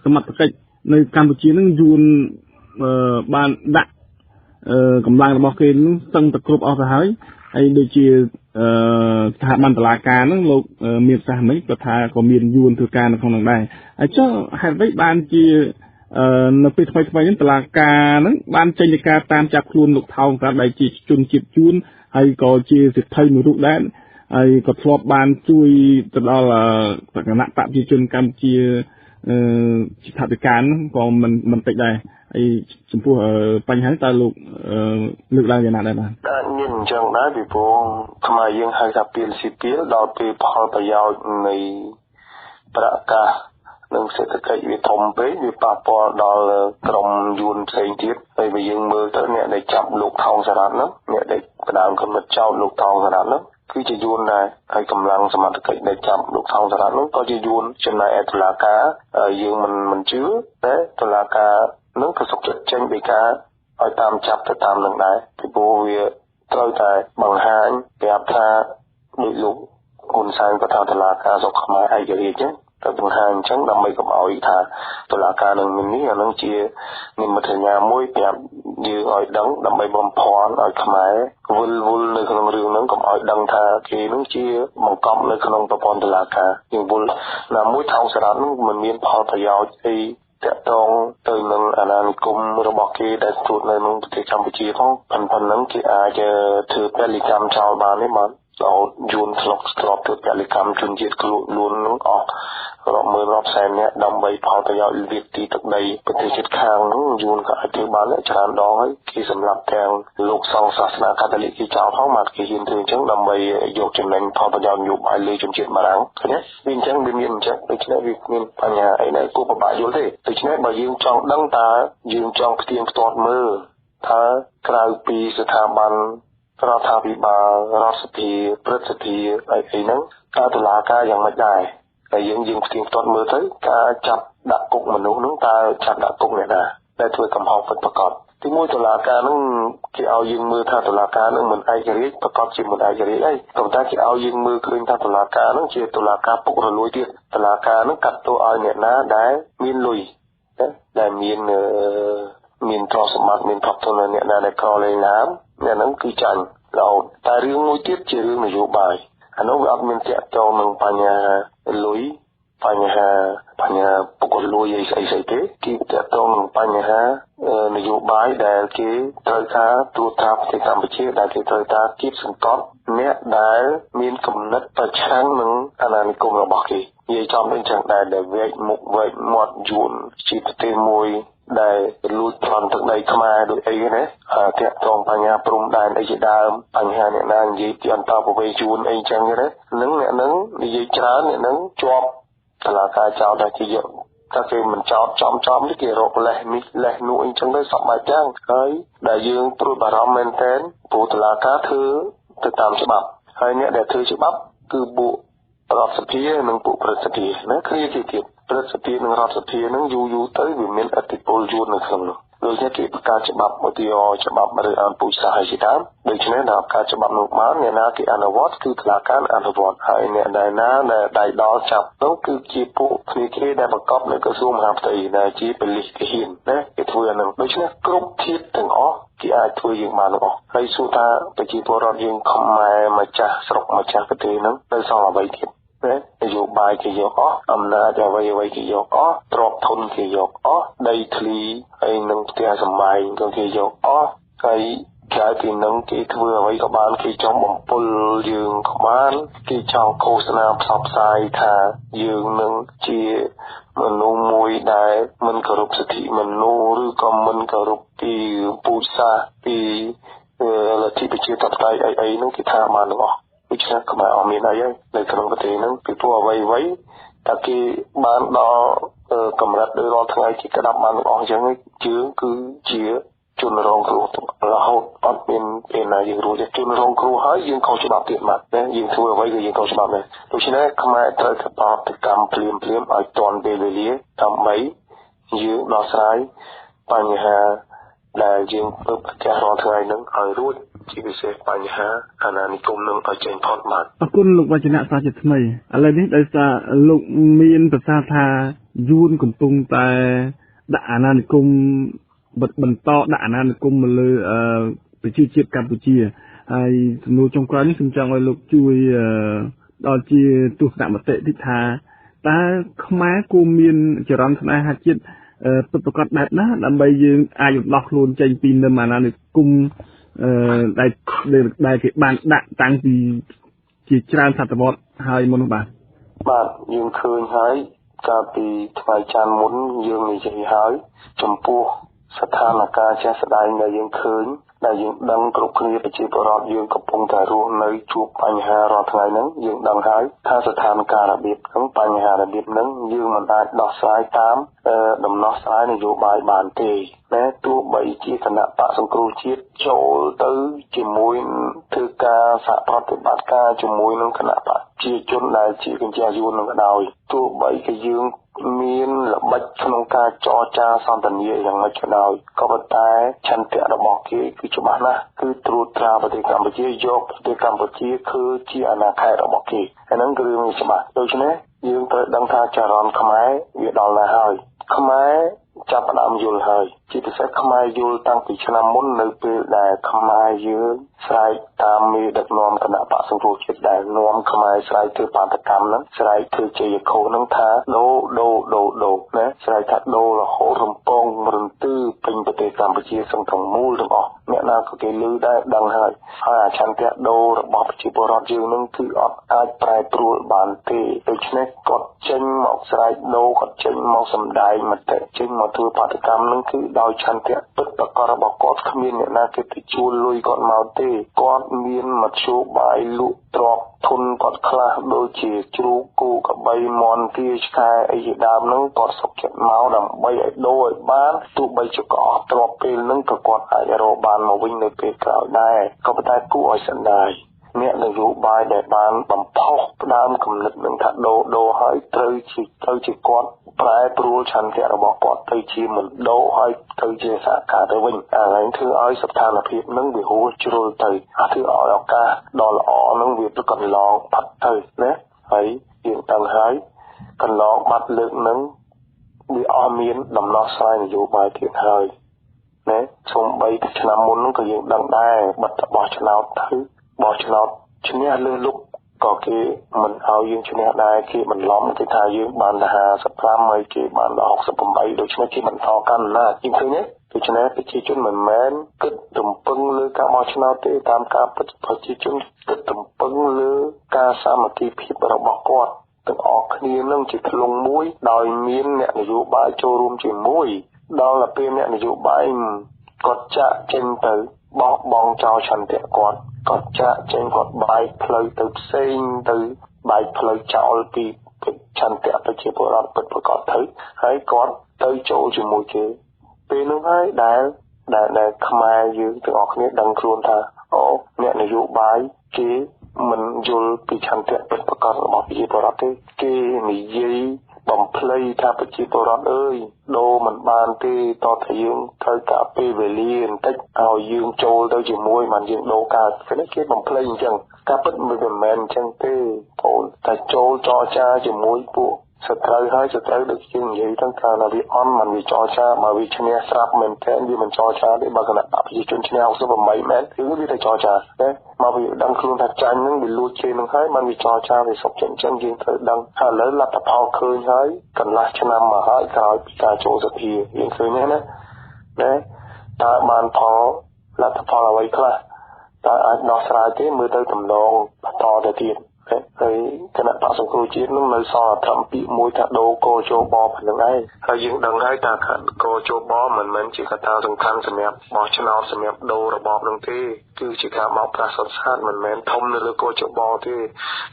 សមត្ថកិច្ចនៅកម្ពុជានឹងយួនបានដាក់កម្លាំងរបស់គេនឹងស្ទឹងតែគ្រប់អស់ទៅហើយដូចជាស្ថាប័នតុលាការហ្នឹងលោកមានប្រសាសន៍មិញគាត់ថាក៏មានយួនធ្វើការនៅក្នុងនោះដែរហើយចុះហេតុអ្វីបានជា នៅពេលថ្មីៗនេះតុលាការហ្នឹងបានចេញនីតិការតាមចាប់ខ្លួនលោកថោងតាមដែលជាជនជាតិយួនហើយក៏ជាសិទ្ធិមួយរូបដែរហើយក៏ធ្លាប់បានជួយទៅដល់គណៈបព្វជិជនកម្ពុជាជាថាវិការហ្នឹងក៏មិនតិចដែរហើយចំពោះបញ្ហានេះតើលោកលើកឡើងយ៉ាងណាដែរបាទអាចមានអញ្ចឹងដែរពីព្រោះខ្មែរយើងហៅថាពីលស៊ីពីលដល់ពេលផលប្រយោជន៍នៃប្រកាសនិងសេដ្ឋកិច្ចវាធំពេកវាប៉ះពាល់ដល់ក្រុមយួនផ្សេងទៀតហើយបើយើងមើលទៅអ្នកដែលចាប់លោកថោងសារ៉ាត់ហ្នឹងអ្នកដែលផ្ដើមគំនិតចោទលោកថោងសារ៉ាត់ហ្នឹងគឺជាយួនដែរហើយកម្លាំងសមត្ថកិច្ចដែលចាប់លោកថោងសារ៉ាត់ហ្នឹងក៏ជាយួនចំណែកឯតុលាការយើងមិនជឿតែតុលាការនឹងក៏សុខចិត្តចេញដីកាឲ្យតាមចាប់ទៅតាមនឹងដែរពីព្រោះវាត្រូវតែបង្ហាញប្រាប់ថាដូចលោកហ៊ុនសែនក៏ថាតុលាការស្រុកខ្មែរឯករាជ្យចឹងទៅបង្ហាញអញ្ចឹងដើម្បីកុំឲ្យថាតុលាការនឹងមាននេះអានឹងជានិមិត្តសញ្ញាមួយប្រាប់យើងឲ្យដឹងដើម្បីបំផន់ឲ្យខ្មែរវល់នៅក្នុងរឿងហ្នឹងកុំឲ្យដឹងថាគេនឹងជាបង្កប់នៅក្នុងប្រព័ន្ធតុលាការយើងវល់ណាមួយថោងសារ៉ាត់ហ្នឹងមិនមានផលប្រយោជន៍អីតកតងទៅនឹងអាណានិគមរបស់គេដែលស្ថិតនៅក្នុងប្រទេសកម្ពុជាផងប៉ុន្តែហ្នឹងគេអាចធ្វើពលកម្មចោលបានទេបាទរហូតយួនធ្លាប់ធ្វើពលកម្មជនជាតិខ្លួននឹងអស់រាប់ម៉ឺនរាប់សែននាក់ដើម្បីផលប្រយោជន៍វិទ្យាទឹកដីប្រទេសជិតខាងហ្នឹងយួនក៏អាចធ្វើបានច្រើនដងហើយគេសម្រាប់ទាំងលោកសង្ឃសាសនាកាតូលិកគេចោលផងមកគេហ៊ានធ្វើអញ្ចឹងដើម្បីយកចំណេញផលប្រយោជន៍នយោបាយលើជនជាតិបារាំងឃើញទេវាអញ្ចឹងវាមានអញ្ចឹងដូច្នេះវាមានបញ្ហាអីដែលគួរពិបាកយល់ទេដូច្នេះបើយើងចង់ដឹងតើយើងចង់ផ្ទៀងផ្ទាត់មើលថាក្រៅពីស្ថាប័នរដ្ឋាភិបាលរដ្ឋសភាព្រឹទ្ធសភាអីហ្នឹងតើតុលាការយ៉ាងម៉េចដែរតែយើងផ្ទៀងផ្ទាត់មើលទៅការចាប់ដាក់គុកមនុស្សហ្នឹងតើចាប់ដាក់គុកអ្នកណាដែលធ្វើកំហុសពិតប្រាកដទីមួយតុលាការហ្នឹងគេឲ្យយើងមើលថាតុលាការហ្នឹងមិនឯករាជ្យប្រកបជាមិនឯករាជ្យអីប៉ុន្តែគេឲ្យយើងមើលឃើញថាតុលាការហ្នឹងជាតុលាការពុករលួយទៀតតុលាការហ្នឹងកាត់ទោសឲ្យអ្នកណាដែលមានលុយដែលមានទ្រព្យសម្បត្តិមានភ័ព្វធនអ្នកណាដែលក្រលែងឡាមអ្នកហ្នឹងគឺចាញ់រហូតតែរឿងមួយទៀតជារឿងនយោបាយអានោះវាអត់មានតាក់ទងនឹងបញ្ហាលុយបញ្ហាពុករលួយអីស្អីទេគេតាក់ទងនឹងបញ្ហានយោបាយដែលគេត្រូវការត្រួតត្រាប្រទេសកម្ពុជាដែលគេត្រូវការគៀបសង្កត់អ្នកដែលមានគំនិតប្រឆាំងនឹងអាណានិគមរបស់គេនិយាយចំទៅអញ្ចឹងដែលវែកមុខវែកមាត់យួនជាប្រទេសមួយដែលលួចប្លន់ទឹកដីខ្មែរដូចអីណាតាក់ទងបញ្ហាព្រំដែនអីជាដើមបញ្ហាអ្នកណានិយាយពីអន្តរប្រវេសន៍យួនអីចឹងណានឹងអ្នកនឹងនិយាយច្រើនអ្នកនឹងជាប់តុលាការចោទតែគេយកតែគេមិនចោទចំនេះគេរកលេសនេះលេសនោះអីចឹងទៅសពបែបយ៉ាងហើយដែលយើងព្រួយបារម្ភមែនទែនព្រោះតុលាការធ្វើទៅតាមច្បាប់ហើយអ្នកដែលធ្វើច្បាប់គឺពួករដ្ឋសភានិងពួកព្រឹទ្ធសភាណាគ្នាទៀតព្រឹទ្ធសភានិងរដ្ឋសភានឹងយូរទៅវាមានឥទ្ធិពលយួននៅក្នុងនោះដូចជាគេបង្កើតច្បាប់ឧទាហរណ៍ច្បាប់ឬអានពូជសាសន៍ជាដើមដូច្នេះដល់ការច្បាប់នោះបានអ្នកណាគេអនុវត្តគឺតុលាការអនុវត្តហើយអ្នកដែលណាដែលដៃដល់ចាប់នោះគឺជាពួកគ្នាដែលបង្កប់នៅក្រសួងមហាផ្ទៃដែលជាប៉ូលីសទាហានណាគេធ្វើអានឹងដូច្នេះគ្រប់ធាតុទាំងអស់គេអាចធ្វើយើងបានទាំងអស់ហើយសួរថាប្រជាពលរដ្ឋយើងខ្មែរម្ចាស់ស្រុកម្ចាស់ប្រទេសហ្នឹងនៅសល់អ្វីទៀតនយោបាយគេយកអស់អំណាចអ្វីគេយកអស់ទ្រព្យធនគេយកអស់ដីធ្លីហើយនឹងផ្ទះសម្បែងក៏គេយកអស់ហើយក្រៅពីនឹងគេធ្វើអ្វីក៏បានគេចង់បំពុលយើងក៏បានគេចង់ឃោសនាផ្សព្វផ្សាយថាយើងនឹងជាមនុស្សមួយដែលមិនគោរពសិទ្ធិមនុស្សឬក៏មិនគោរពពីពូជសាសន៍ពីលទ្ធិប្រជាធិបតេយ្យអីហ្នឹងគេថាបានទាំងអស់ដូច្នេះខ្មែរអត់មានអីនៅក្នុងប្រទេសហ្នឹងពីព្រោះអ្វីតែគេបានដល់កម្រិតដោយរាល់ថ្ងៃគេក្តាប់បានទាំងអស់អញ្ចឹងយើងគឺជាជនរងគ្រោះរហូតអត់មានពេលណាយើងរួចជនរងគ្រោះហើយយើងខុសច្បាប់ទៀតមកណាយើងធ្វើអ្វីក៏យើងខុសច្បាប់ដែរដូច្នេះខ្មែរត្រូវតែប្រតិកម្មភ្លាមឲ្យទាន់ពេលវេលាដើម្បីយើងដោះស្រាយបញ្ហាដែលយើងធ្វើប្រទះរាល់ថ្ងៃហ្នឹងឲ្យរួចជាពិសេសបញ្ហាអាណានិគមនឹងឲ្យចេញផុតបានអរគុណលោកវចនៈសាជាថ្មីឥឡូវនេះដោយសារលោកមានប្រសាសន៍ថាយួនកំពុងតែដាក់អាណានិគមបន្តដាក់អាណានិគមមកលើប្រជាជាតិកម្ពុជាហើយសំណួរចុងក្រោយនេះខ្ញុំចង់ឲ្យលោកជួយដល់ជាទស្សនមតិទីថាតើខ្មែរគួរមានចរន្តស្នេហាជាតិ ពិតប្រាកដបែបណាដើម្បីយើងអាចរំដោះខ្លួនចេញពីនិមអាណានិគមដែលគេបានដាក់តាំងពីជាច្រើនសតវត្សហើយមុននោះបាទយើងឃើញហើយកាលពីថ្ងៃច័ន្ទមុនយើងនិយាយហើយចំពោះស្ថានភាពជាក់ស្ដែងដែលយើងឃើញដែលយើងដឹងគ្រប់គ្នាប្រជាពលរដ្ឋយើងកំពុងតែរស់នៅជួបបញ្ហារាល់ថ្ងៃហ្នឹងយើងដឹងហើយថាស្ថានភាពរបៀបហ្នឹងបញ្ហារបៀបហ្នឹងយើងមិនអាចដោះស្រាយតាមដំណោះស្រាយនយោបាយបានទេតែទោះបីជាគណៈបកសង្គ្រោះជាតិចូលទៅជាមួយធ្វើការសហប្រតិបត្តិការជាមួយនឹងគណៈបកជាជនដែលជាកញ្ចក់យួននឹងក៏ដោយទោះបីជាយើងមានល្បិចក្នុងការចរចាសន្ទនាយ៉ាងម៉េចក៏ដោយក៏ប៉ុន្តែឆន្ទៈរបស់គេគឺច្បាស់ណាស់គឺត្រួតត្រាប្រទេសកម្ពុជាយកប្រទេសកម្ពុជាគឺជាអាណាខេត្តរបស់គេហើយហ្នឹងគឺរឿងច្បាស់ដូច្នេះយើងត្រូវដឹងថាចរន្តខ្មែរវាដល់ណាហើយខ្មែរចាប់ផ្ដើមយល់ហើយជាពិសេសខ្មែរយល់តាំងពីឆ្នាំមុននៅពេលដែលខ្មែរយើងស្រែកតាមមេដឹកនាំគណៈបកសង្គ្រោះជាតិដែលនាំខ្មែរស្រែកធ្វើបាតកម្មហ្នឹងស្រែកធ្វើជាយខោហ្នឹងថាដូណាស្រែកថាដូរហូតរំពងរន្ទឺពេញប្រទេសកម្ពុជាសឹងទាំងមូលទាំងអស់អ្នកណាក៏គេឮដែរដឹងហើយអាឆន្ទៈដូររបស់ប្រជាពលរដ្ឋយើងហ្នឹងគឺអត់អាចប្រែប្រួលបានទេដូច្នេះគាត់ចេញមកស្រែកដូរគាត់ចេញមកសម្ដែងមតិចេញមកធ្វើបាតកម្មហ្នឹងគឺដោយឆន្ទៈពិតប្រាកដរបស់គាត់គ្មានអ្នកណាគេទៅជួលលុយគាត់មកទេគាត់មានមធ្យោបាយលក់ទ្រព្យធនគាត់ខ្លះដូចជាជ្រូកគោក្របីមាន់ទាឆ្កែអីជាដើមហ្នឹងគាត់សុខចិត្តមកដើម្បីឲ្យដូរឲ្យបានទោះបីជាក៏អស់ទ្រព្យពេលហ្នឹងក៏គាត់អាចរកបានមកវិញនៅពេលក្រោយដែរក៏ប៉ុន្តែគួរឲ្យសន្តាយអ្នកនយោបាយដែលបានបំផុសផ្ដើមគំនិតនឹងថាដូរហើយត្រូវជាគាត់ប្រែប្រួលឆន្ទៈរបស់គាត់ទៅជាមិនដូរហើយទៅជាសហការទៅវិញអាហ្នឹងធ្វើឲ្យស្ថានភាពនឹងវាហួសជ្រុលទៅធ្វើឲ្យឱកាសដ៏ល្អនឹងវាទៅកន្លងបាត់ទៅណាហើយយើងដឹងហើយកន្លងបាត់លើកនឹងវាអស់មានដំណោះស្រាយនយោបាយទៀតហើយណាសូម្បីតែឆ្នាំមុនហ្នឹងក៏យើងដឹងដែរបិទបោះឆ្នោតទៅបោះឆ្នោតឈ្នះលើលុបក៏គេមិនឲ្យយើងឈ្នះដែរគេបន្លំគេថាយើងបានតែ55ហើយគេបានដល់68ដូច្នេះគេបន្តកាន់អំណាចយើងឃើញទេដូច្នេះប្រជាជនមិនមែនគិតរំពឹងលើការបោះឆ្នោតទេតាមការពិតប្រជាជនគិតរំពឹងលើការសាមគ្គីភាពរបស់គាត់ទាំងអស់គ្នានឹងជាធ្លុងមួយដោយមានអ្នកនយោបាយចូលរួមជាមួយដល់ពេលអ្នកនយោបាយគាត់ចាក់ចេញទៅបោះបង់ចោលឆន្ទៈគាត់ចាក់ចេញគាត់បែកផ្លូវទៅផ្សេងទៅបែកផ្លូវចោលពីឆន្ទៈប្រជាពលរដ្ឋពិតប្រាកដទៅហើយគាត់ទៅចូលជាមួយគេពេលនោះហើយដែលខ្មែរយើងទាំងអស់គ្នាដឹងខ្លួនថាអូអ្នកនយោបាយគេមិនយល់ពីឆន្ទៈពិតប្រាកដរបស់ប្រជាពលរដ្ឋទេគេនិយាយបំភ្លៃថាប្រជាពលរដ្ឋអើយដូរមិនបានទេតើថាយើងត្រូវការពេលវេលាបន្តិចឲ្យយើងចូលទៅជាមួយបានយើងដូរកើតគេបំភ្លៃអញ្ចឹងការពិតមិនមែនអញ្ចឹងទេបងតែចូលចរចាជាមួយពួកសត្រូវហើយសត្រូវដូចជានិយាយទាំងថាវាអន់មិនវាចរចាមកវាឈ្នះស្រាប់មែនទែនវាមិនចរចាទេបើគណៈប្រជាជនឈ្នះ68មែនគឺវាតែចរចាណាមកវាដឹងខ្លួនថាចាញ់នឹងវាលួចជេរនឹងហើយมันវាចរចាវាសុខចិត្តអញ្ចឹងយើងត្រូវដឹងថាឥឡូវលទ្ធផលឃើញហើយកន្លះឆ្នាំមកហើយក្រោយពីការចូលសភាយើងឃើញណាតើបានផលលទ្ធផលអ្វីខ្លះតើអាចដោះស្រាយទេមើលទៅតំណងបន្តទៅទៀតហើយគណៈបកសង្គ្រោះជាតិនឹងនៅសល់ធម្មពាក្យមួយថាដូរកោជបប៉ុណ្្នឹងឯងហើយយើងដឹងហើយថាកោជបមិនមែនជាកត្តាសំខាន់សម្រាប់បោះឆ្នោតសម្រាប់ដូររបបនឹងទេគឺជាការបោកប្រាស់សុទ្ធសាធមិនមែនធំនៅលើកោជបទេ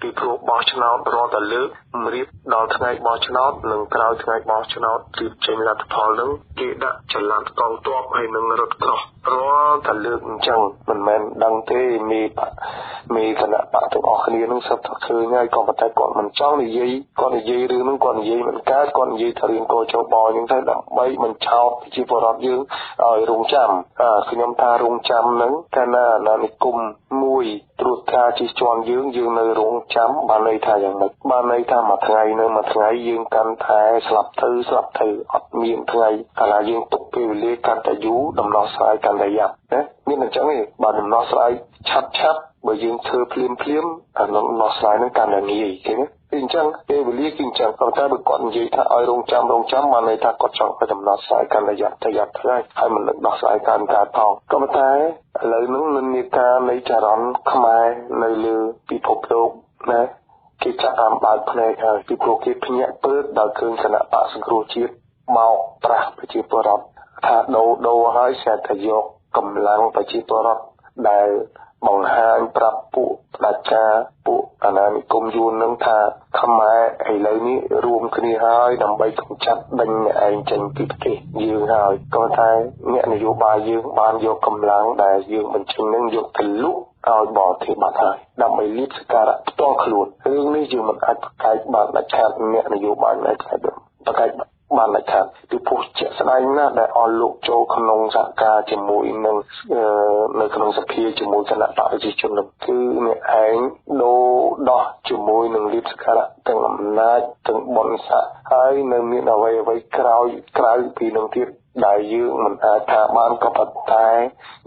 ពីព្រោះបោះឆ្នោតរាល់តែលើករៀបដល់ថ្ងៃបោះឆ្នោតនិងក្រោយថ្ងៃបោះឆ្នោតរៀបចេញលទ្ធផលនឹងគេដាក់ចល័តកងទ័ពហើយនឹងរថក្រោះរាល់តែលើកអញ្ចឹងមិនមែនដឹងទេមេគណៈបកទាំងអស់គ្នានឹងសឹកថាឃើញហើយក៏ប៉ុន្តែគាត់មិនចង់និយាយគាត់និយាយរឿងហ្នឹងគាត់និយាយមិនកើតគាត់និយាយថារឿងកោជបអញ្ចឹងទៅដើម្បីបញ្ឆោតប្រជាពលរដ្ឋយើងឲ្យរងចាំខ្ញុំថារងចាំហ្នឹងកាលណាអាណានិគមមួយត្រួតត្រាជិះជាន់យើងនៅរងចាំបានន័យថាយ៉ាងម៉េចបានន័យថាមួយថ្ងៃយើងកាន់តែស្លាប់ទៅអត់មានថ្ងៃកាលណាយើងទុកពេលវេលាកាន់តែយូរដំណោះស្រាយកាន់តែយ៉ាប់ណាមានអញ្ចឹងទេបើដំណោះស្រាយឆាប់បើយើងធ្វើភ្លាមអាដំណោះស្រាយនឹងកាន់តែងាយឃើញទេ អញ្ចឹងពេលវេលាគឺអញ្ចឹងគាត់តែបើគាត់និយាយថាឲ្យរងចាំបានន័យថាគាត់ចង់ឲ្យដំណោះស្រាយកាន់តែយ៉ាងថ្ងៃហើយមិនដឹកដោះស្រាយកាន់តែថងក៏ប៉ុន្តែឥឡូវហ្នឹងនិន្នាការនៃចរន្តខ្មែរនៅលើពិភពលោកណាគេចាប់តាមបើកភ្នែកហើយពីព្រោះគេភ្ញាក់ពើដល់ឃើញគណៈបក្សសង្គ្រោះជាតិមកប្រាស់ប្រជាពលរដ្ឋថាដូរហើយស្អាតតែយកកម្លាំងប្រជាពលរដ្ឋដែលបង្ហាញប្រាប់ពួកផ្ដាច់ការពួកអាណានិគមយួននឹងថាខ្មែរឥឡូវនេះរួមគ្នាហើយដើម្បីកម្ចាត់ដេញឯងចេញពីប្រទេសយើងហើយក៏តែអ្នកនយោបាយយើងបានយកកម្លាំងដែលយើងបញ្ចេញនឹងយកទៅលុបឲ្យបរទេសបាត់ហើយដើម្បីលៀបសការៈផ្ទាល់ខ្លួនរឿងនេះយើងមិនអាចប្រកែកបានដាច់ខាតអ្នកនយោបាយមិនអាចប្រកែកបានដាច់ខាតពីព្រោះជាក់ស្ដែងណាស់ដែលអស់លោកចូលក្នុងសហការជាមួយនឹងនៅក្នុងសភាជាមួយគណៈបកប្រជាជននោះគឺអ្នកឯងដោះជាមួយនឹងលៀបសការៈទាំងអំណាចទាំងបុណ្យស័ក្តិហើយនៅមានអ្វីក្រៅពីនឹងទៀតដែលយើងមិនអាចថាបានក៏ប៉ុន្តែ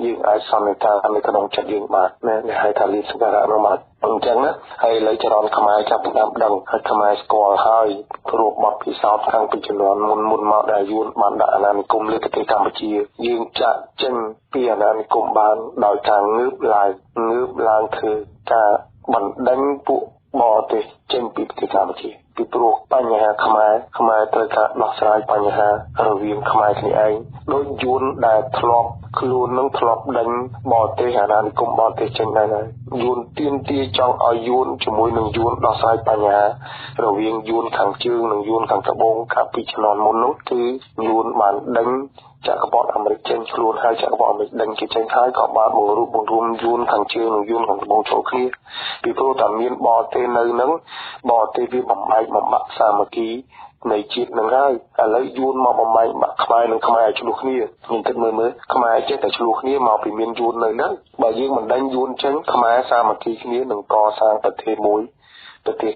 យើងអាចសន្និដ្ឋាននៅក្នុងចិត្តយើងបានណាគេហៅថាលៀបសការៈនោះមកអញ្ចឹងណាហើយលើចរន្តខ្មែរចាប់ផ្ដើមដឹងហើយខ្មែរស្គាល់ហើយព្រោះបទពិសោធន៍ខាងពីជំនាន់មុនមកដែលយួនបានដាក់អាណានិគមលើប្រទេសកម្ពុជាយើងចាក់ចេញពីអាណានិគមបានដោយការងើបឡើងគឺការបណ្ដេញពួកបរទេសចេញពីប្រទេសកម្ពុជាពីព្រោះបញ្ហាខ្មែរត្រូវការដោះស្រាយបញ្ហារវាងខ្មែរគ្នាឯងដោយយួនដែលធ្លាប់ខ្លួននឹងធ្លាប់ដេញបរទេសអាណានិគមបរទេសចេញដែរយួនទាមទារចង់ឲ្យយួនជាមួយនឹងយួនដោះស្រាយបញ្ហារវាងយួនខាងជើងនិងយួនខាងត្បូងកាលពីជំនាន់មុននោះគឺយួនបានដេញចក្រពត្តិអាមេរិកចេញខ្លួនហើយចក្រពត្តិអាមេរិកដេញគេចេញហើយក៏បានបង្រួមយួនខាងជើងនិងយួនខាងត្បូងចូលគ្នាពីព្រោះតែមានបរទេសនៅនឹងបរទេសវាបំបាក់សាមគ្គីនៃជាតិនឹងហើយឥឡូវយួនមកបំបែកបាក់ខ្មែរនិងខ្មែរឲ្យឆ្លោះគ្នាខ្ញុំគិតមើលខ្មែរចេះតែឆ្លោះគ្នាមកពីមានយួននៅហ្នឹងបើយើងមិនដេញយួនចេញខ្មែរសាមគ្គីគ្នានឹងកសាងប្រទេស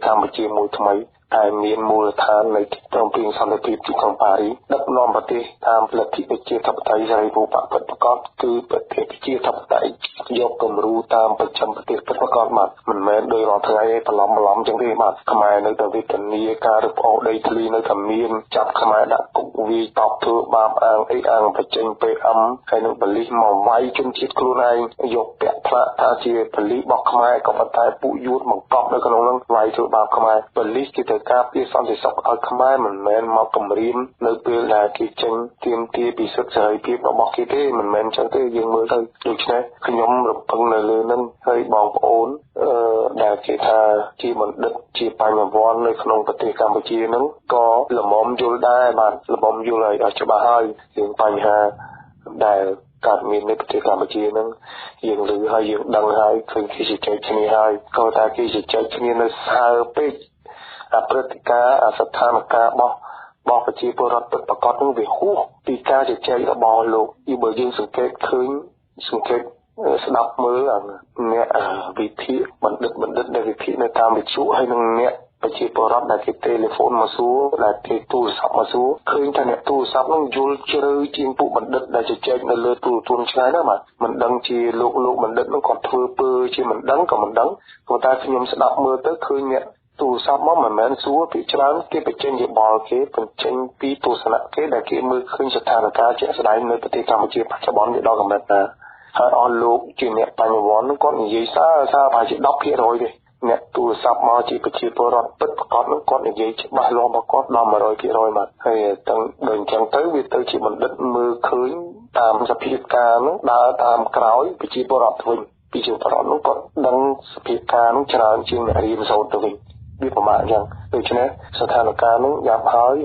កម្ពុជាមួយថ្មីតែមានមូលដ្ឋាននៃទីក្រុងពីសន្តិភាពទីក្រុងប៉ារីសដឹកនាំប្រទេសតាមលទ្ធិប្រជាធិបតេយ្យសេរីវប្បពិតប្រាកដគឺប្រទេសប្រជាធិបតេយ្យយកគំរូតាមប្រចាំប្រទេសពិតប្រាកដមកមិនមែនដោយរាល់ថ្ងៃឯងបន្លំចឹងទេបាទខ្មែរនៅតែវេទនាការរឹបអូសដីធ្លីនៅតែមានចាប់ខ្មែរដាក់គុកវាយតបធ្វើបាបអាងបញ្ចេញ PM ហើយនឹងបលិសមកវាយជនជាតិខ្លួនឯងយកពាក់ផ្លាកថាជាបលិសរបស់ខ្មែរក៏ប៉ុន្តែពួកយួនបង្កប់នៅក្នុងនោះវាយធ្វើបាបខ្មែរបលិសគេទៅការពារសន្តិសុខឲ្យខ្មែរមិនមែនមកគំរាមនៅពេលដែលគេចេញទាមទារពីសិទ្ធិសេរីភាពរបស់គេទេមិនមែនចឹងទេយើងមើលទៅដូច្នេះខ្ញុំរំពឹងនៅលើនឹងហើយបងប្អូនដែលគេថាជាបណ្ឌិតជាបញ្ញវន្តនៅក្នុងប្រទេសកម្ពុជានឹងក៏ល្មមយល់ដែរបាទល្មមយល់ឲ្យច្បាស់ហើយរឿងបញ្ហាដែលកើតមាននៅប្រទេសកម្ពុជានឹងយើងឮហើយយើងដឹងហើយឃើញគេជជែកគ្នាហើយក៏តែគេជជែកគ្នានៅសើពេកព្រឹត្តិការណ៍ស្ថានភាពរបស់ប្រជាពលរដ្ឋពិតប្រាកដនឹងវាហួសពីការជជែករបស់លោកបើយើងសង្កេតស្ដាប់មើលអ្នកវិភាគបណ្ឌិតដែលវិភាគនៅតាមវិទ្យុហើយនឹងអ្នកប្រជាពលរដ្ឋដែលគេទូរស័ព្ទមកសួរឃើញថាអ្នកទូរស័ព្ទនឹងយល់ជ្រៅជាងពួកបណ្ឌិតដែលជជែកនៅលើទូរទស្សន៍ឆ្ងាយណាស់បាទមិនដឹងជាលោកបណ្ឌិតនឹងគាត់ធ្វើពើជាមិនដឹងក៏មិនដឹងព្រោះតែខ្ញុំស្ដាប់មើលទៅឃើញអ្នកទូរស័ព្ទមកមិនមែនសួរពីច្រើនគេបញ្ចេញយោបល់គេបញ្ចេញពីទស្សនៈគេដែលគេមើលឃើញស្ថានភាពជាក់ស្ដែងនៅប្រទេសកម្ពុជាបច្ចុប្បន្នវាដល់កម្រិតណាហើយអស់លោកជាអ្នកបញ្ញវន្តគាត់និយាយសារប្រហែលជា 10% ទេអ្នកទូរស័ព្ទមកជាប្រជាពលរដ្ឋពិតប្រាកដនឹងគាត់និយាយច្បាស់លាស់របស់គាត់ដល់ 100% មកហើយទាំងដូចអញ្ចឹងទៅវាទៅជាបណ្ឌិតមើលឃើញតាមសភាពការនោះដើរតាមក្រោយប្រជាពលរដ្ឋវិញប្រជាពលរដ្ឋនោះគាត់ដឹងសភាពការនោះច្រើនជាងអ្នករៀនសូត្រទៅវិញវាប្រមាណអញ្ចឹងដូច្នេះស្ថានភាពនោះយ៉ាប់ហើយ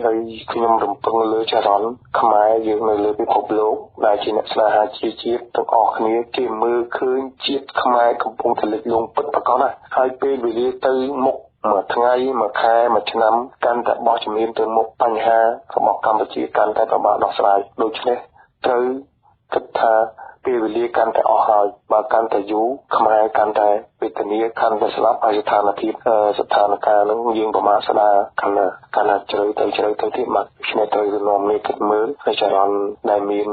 ខ្ញុំរំពឹងលើចរន្តខ្មែរយើងនៅលើពិភពលោកដែលជាអ្នកស្នេហាជាតិទាំងអស់គ្នាគេមើលឃើញជាតិខ្មែរកំពុងតែលិចលង់ពិតប្រាកដណាស់ហើយពេលវេលាទៅមុខមួយថ្ងៃមួយខែមួយឆ្នាំកាន់តែបោះជំហានទៅមុខបញ្ហារបស់កម្ពុជាកាន់តែពិបាកដោះស្រាយដូច្នេះត្រូវគិតថាពេលវេលាកាន់តែអស់ហើយបើកាន់តែយូរខ្មែរកាន់តែវេទនាកាន់តែស្លាប់ហើយស្ថានភាពនឹងយើងប្រមាថស្ដារកាន់តែជ្រៅទៅទៀតមកឆ្នេះត្រូវរំលឹកគិតមើលហើយចរន្តដែលមាន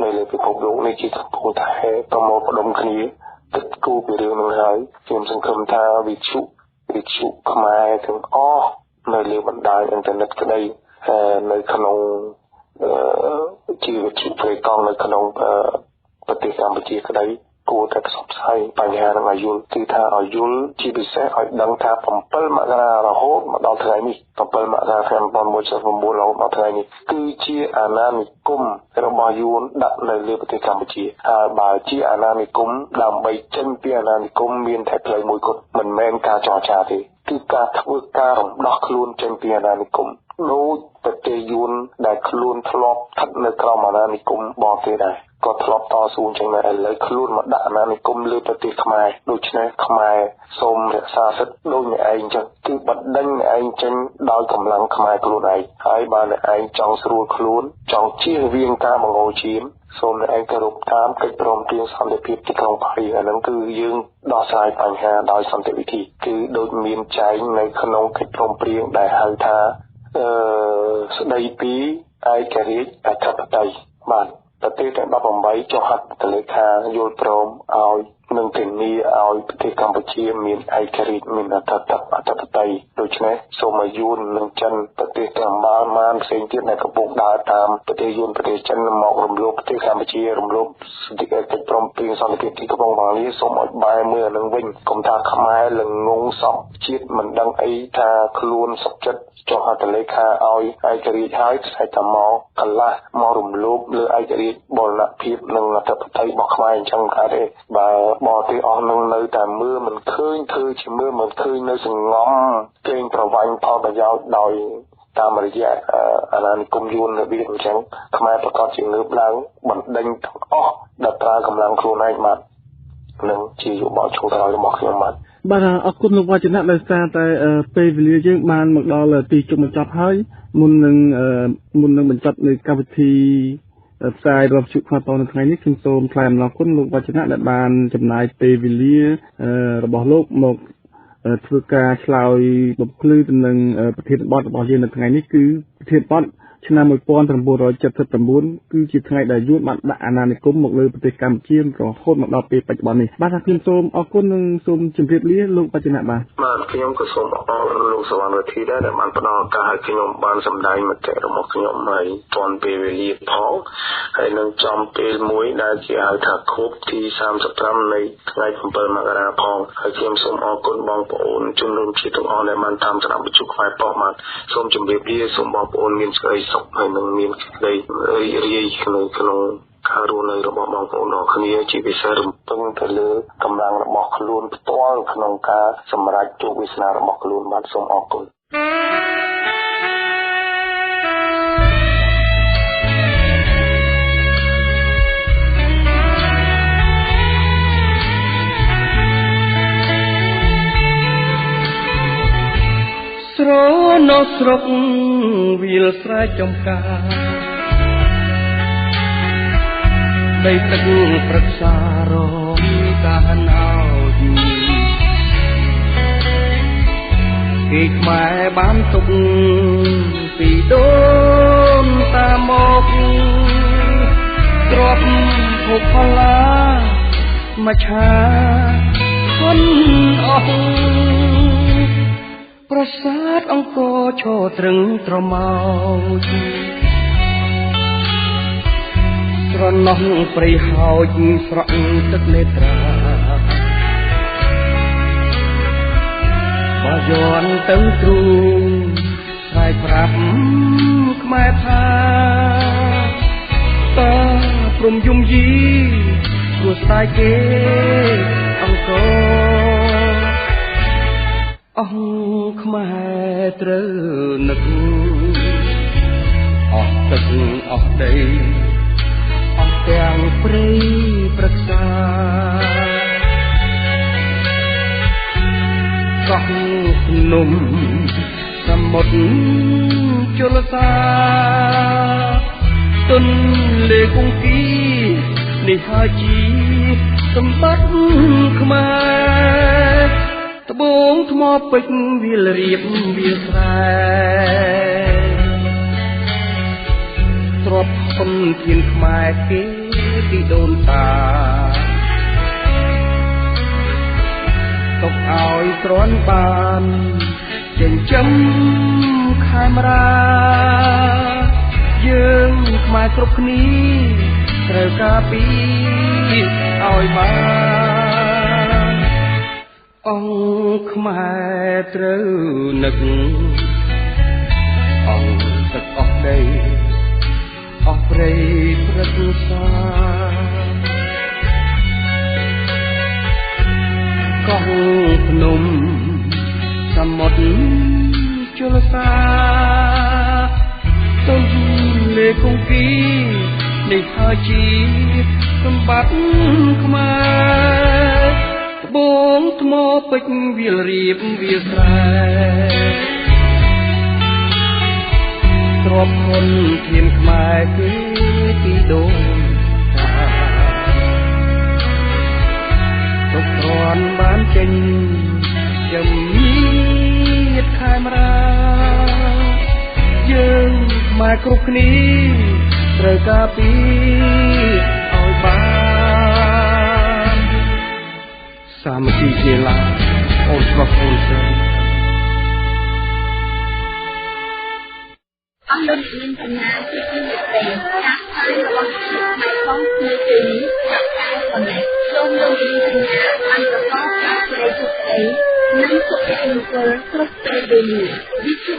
នៅលើពិភពលោកនេះជាកំពុងតែប្រមូលផ្ដុំគ្នាគិតគូរពីរឿងនឹងហើយខ្ញុំសង្ឃឹមថាវិទ្យុ វិទ្យុខ្មែរទាំងអស់នៅលើបណ្ដាញអ៊ីនធឺណិតក្តីនៅក្នុងជាវិទ្យុផ្លេកង់នៅក្នុងប្រទេសកម្ពុជាក្តីគួរតែផ្សព្វផ្សាយបញ្ហានឹងឲ្យយល់គឺថាឲ្យយល់ជាពិសេសឲ្យដឹងថា7មករារហូតមកដល់ថ្ងៃនេះ7មករាឆ្នាំ1949រហូតមកថ្ងៃនេះគឺជាអាណានិគមរបស់យួនដាក់នៅលើប្រទេសកម្ពុជាហើយបើជាអាណានិគមដើម្បីចេញពីអាណានិគមមានតែផ្លូវមួយគត់មិនមែនការចរចាទេគឺការធ្វើការរំដោះខ្លួនចេញពីអាណានិគមដូចប្រទេសយួនដែលខ្លួនធ្លាប់ស្ថិតនៅក្រោមអាណានិគមបរទេសដែរក៏ធ្លាប់តស៊ូចឹងដែរឥឡូវខ្លួនមកដាក់អាណានិគមលើប្រទេសខ្មែរដូច្នេះខ្មែរសូមរក្សាសិទ្ធិដូចអ្នកឯងចឹងគឺបណ្ដេញអ្នកឯងចេញដោយកម្លាំងខ្មែរខ្លួនឯងហើយបើអ្នកឯងចង់ស្រួលខ្លួនចង់ជៀសវាងការបង្ហូរឈាមសូមអ្នកឯងគោរពតាមកិច្ចព្រមព្រៀងសន្តិភាពទីក្រុងប៉ារីសអាហ្នឹងគឺយើងដោះស្រាយបញ្ហាដោយសន្តិវិធីគឺដូចមានចែងនៅក្នុងកិច្ចព្រមព្រៀងដែលហៅថាស្ដីពីឯករាជ្យអធិបតេយ្យបាទប្រទេសទាំង18ចុះហត្ថលេខាយល់ព្រមឲ្យនឹងធានាឲ្យប្រទេសកម្ពុជាមានឯករាជ្យមានអធិបតេយ្យដូច្នេះសូមឲ្យយួននិងចិនប្រទេសទាំងបានផ្សេងទៀតដែលកំពុងដើរតាមប្រទេសយួនប្រទេសចិនមករំលោភប្រទេសកម្ពុជារំលោភសិទ្ធិកិច្ចព្រមព្រៀងសន្តិភាពទីក្រុងប៉ារីសសូមឲ្យបែរមើលនឹងវិញកុំថាខ្មែរល្ងងសពជាតិមិនដឹងអីថាខ្លួនសុខចិត្តចុះហត្ថលេខាឲ្យឯករាជ្យហើយខ្សែតែមកកន្លះមករំលោភលើឯករាជ្យបរណភាពនិងអធិបតេយ្យរបស់ខ្មែរអញ្ចឹងកើតទេបើបរទេសអស់នឹងនៅតែមើលមិនឃើញធ្វើជាមើលមិនឃើញនៅសង្ងំកេងប្រវ័ញ្ចផលប្រយោជន៍ដោយតាមរយៈអាណានិគមយួនរបៀបអញ្ចឹងខ្មែរប្រកាសជាងើបឡើងបណ្ដេញទាំងអស់ដែលប្រើកម្លាំងខ្លួនឯងបាទនឹងជាយោបល់ចុងក្រោយរបស់ខ្ញុំបាទអរគុណលោកវចនៈដោយសារតែពេលវេលាយើងបានមកដល់ទីជុំបញ្ចប់ហើយមុននឹងបញ្ចប់នៃកម្មវិធីផ្សាយរបស់វិទ្យុខ្មែរតនៅថ្ងៃនេះខ្ញុំសូមថ្លែងអំណរគុណលោកវចនៈដែលបានចំណាយពេលវេលារបស់លោកមកធ្វើការឆ្លើយបំភ្លឺទៅនឹងប្រធានបទរបស់យើងនៅថ្ងៃនេះគឺប្រធានបទឆ្នាំ1979គឺជាថ្ងៃដែលយួនបានដាក់អាណានិគមមកលើប្រទេសកម្ពុជារហូតមកដល់ពេលបច្ចុប្បន្ននេះបាទខ្ញុំសូមអរគុណនិងសូមជម្រាបលាលោកវចនៈបាទខ្ញុំក៏សូមអរគុណលោកសវណ្ណវធីដែរដែលបានផ្ដល់ឱកាសឲ្យខ្ញុំបានសម្ដែងមតិរបស់ខ្ញុំហើយទាន់ពេលវេលាផងហើយនឹងចំពេលមួយដែលជាហៅថាខួបទី35នៃថ្ងៃ7មករាផងហើយខ្ញុំសូមអរគុណបងប្អូនជនរួមជាតិទាំងអស់ដែលបានតាមស្ដាប់វិទ្យុខ្មែរប៉ុស្តិ៍បាទសូមជម្រាបលាសូមបងប្អូនមានសេចក្តីសុខហើយនឹងមានសេចក្តីរីករាយក្នុងការរស់នៅរបស់បងប្អូនអរគ្នាជាពិសេសរំពឹងទៅលើកម្លាំងរបស់ខ្លួនផ្ទាល់ក្នុងការសម្រេចជោគវាសនារបស់ខ្លួនបាទសូមអរគុណស្រណោះស្រុកវាលស្រែចំការដីទឹកប្រឹក្សារមកានអោយគេខ្មែរបានទុកពីដូនតាមកទ្រព្យភោគផល្លាមច្ឆាធនអស់ប្រាសាទអង្គរឈរត្រឹងត្រមោចស្រណោះព្រៃហោចស្រក់ទឹកនេត្រាបើយន់ទៅទ្រូងឆ្លើយប្រាប់ខ្មែរថាតើព្រំយំយីព្រោះស្ដាយគេអង្គរអង្គខ្មែរត្រូវនឹកអស់ទឹកអស់ដីអស់ទាំងព្រៃព្រឹក្សាកោះភ្នំសមុទ្រជលសាទុនលេគង្គីនេះហើយជាសម្បត្តិខ្មែរត្បូងថ្មពេជ្រវាលរៀបវាលស្រែទ្រព្យធនធានខ្មែរគេពីដូនតាទុកឲ្យ ទ្រាំបានចិញ្ចឹមខេមរាយើងខ្មែរគ្រប់គ្នាត្រូវការពីឲ្យបានអង្គខ្មែរត្រូវនឹកអង្គទឹកអស់ដីអស់ព្រៃព្រឹកសាកោះភ្នំសមុទ្រជលសាទុំលេគង្គីនេះហើយជាសម្បត្តិខ្មែរត្បូងថ្មពេជ្រវាលរៀបវាលស្រែទ្រព្យធនធានខ្មែរគឺទីដូនតាទុកទ្រាំបានចេញចំញាតខេមរាយើងខ្មែរគ្រប់គ្នាត្រូវការពីឲ្យបានសាមគ្គីគ្នាឡើងអូនប្រុសអូនស្រីអស់លោកមានបញ្ញាជាទីមេត្រីការស្គាល់របស់ខ្មែរផងគឺទីនេះការប៉ុណ្ណេះសូមលោកមានបញ្ញាបានប្រកបដោយសេចក្តីសុខនិងសុភមង្គលគ្រប់ពេលវេលាវិទ្យុ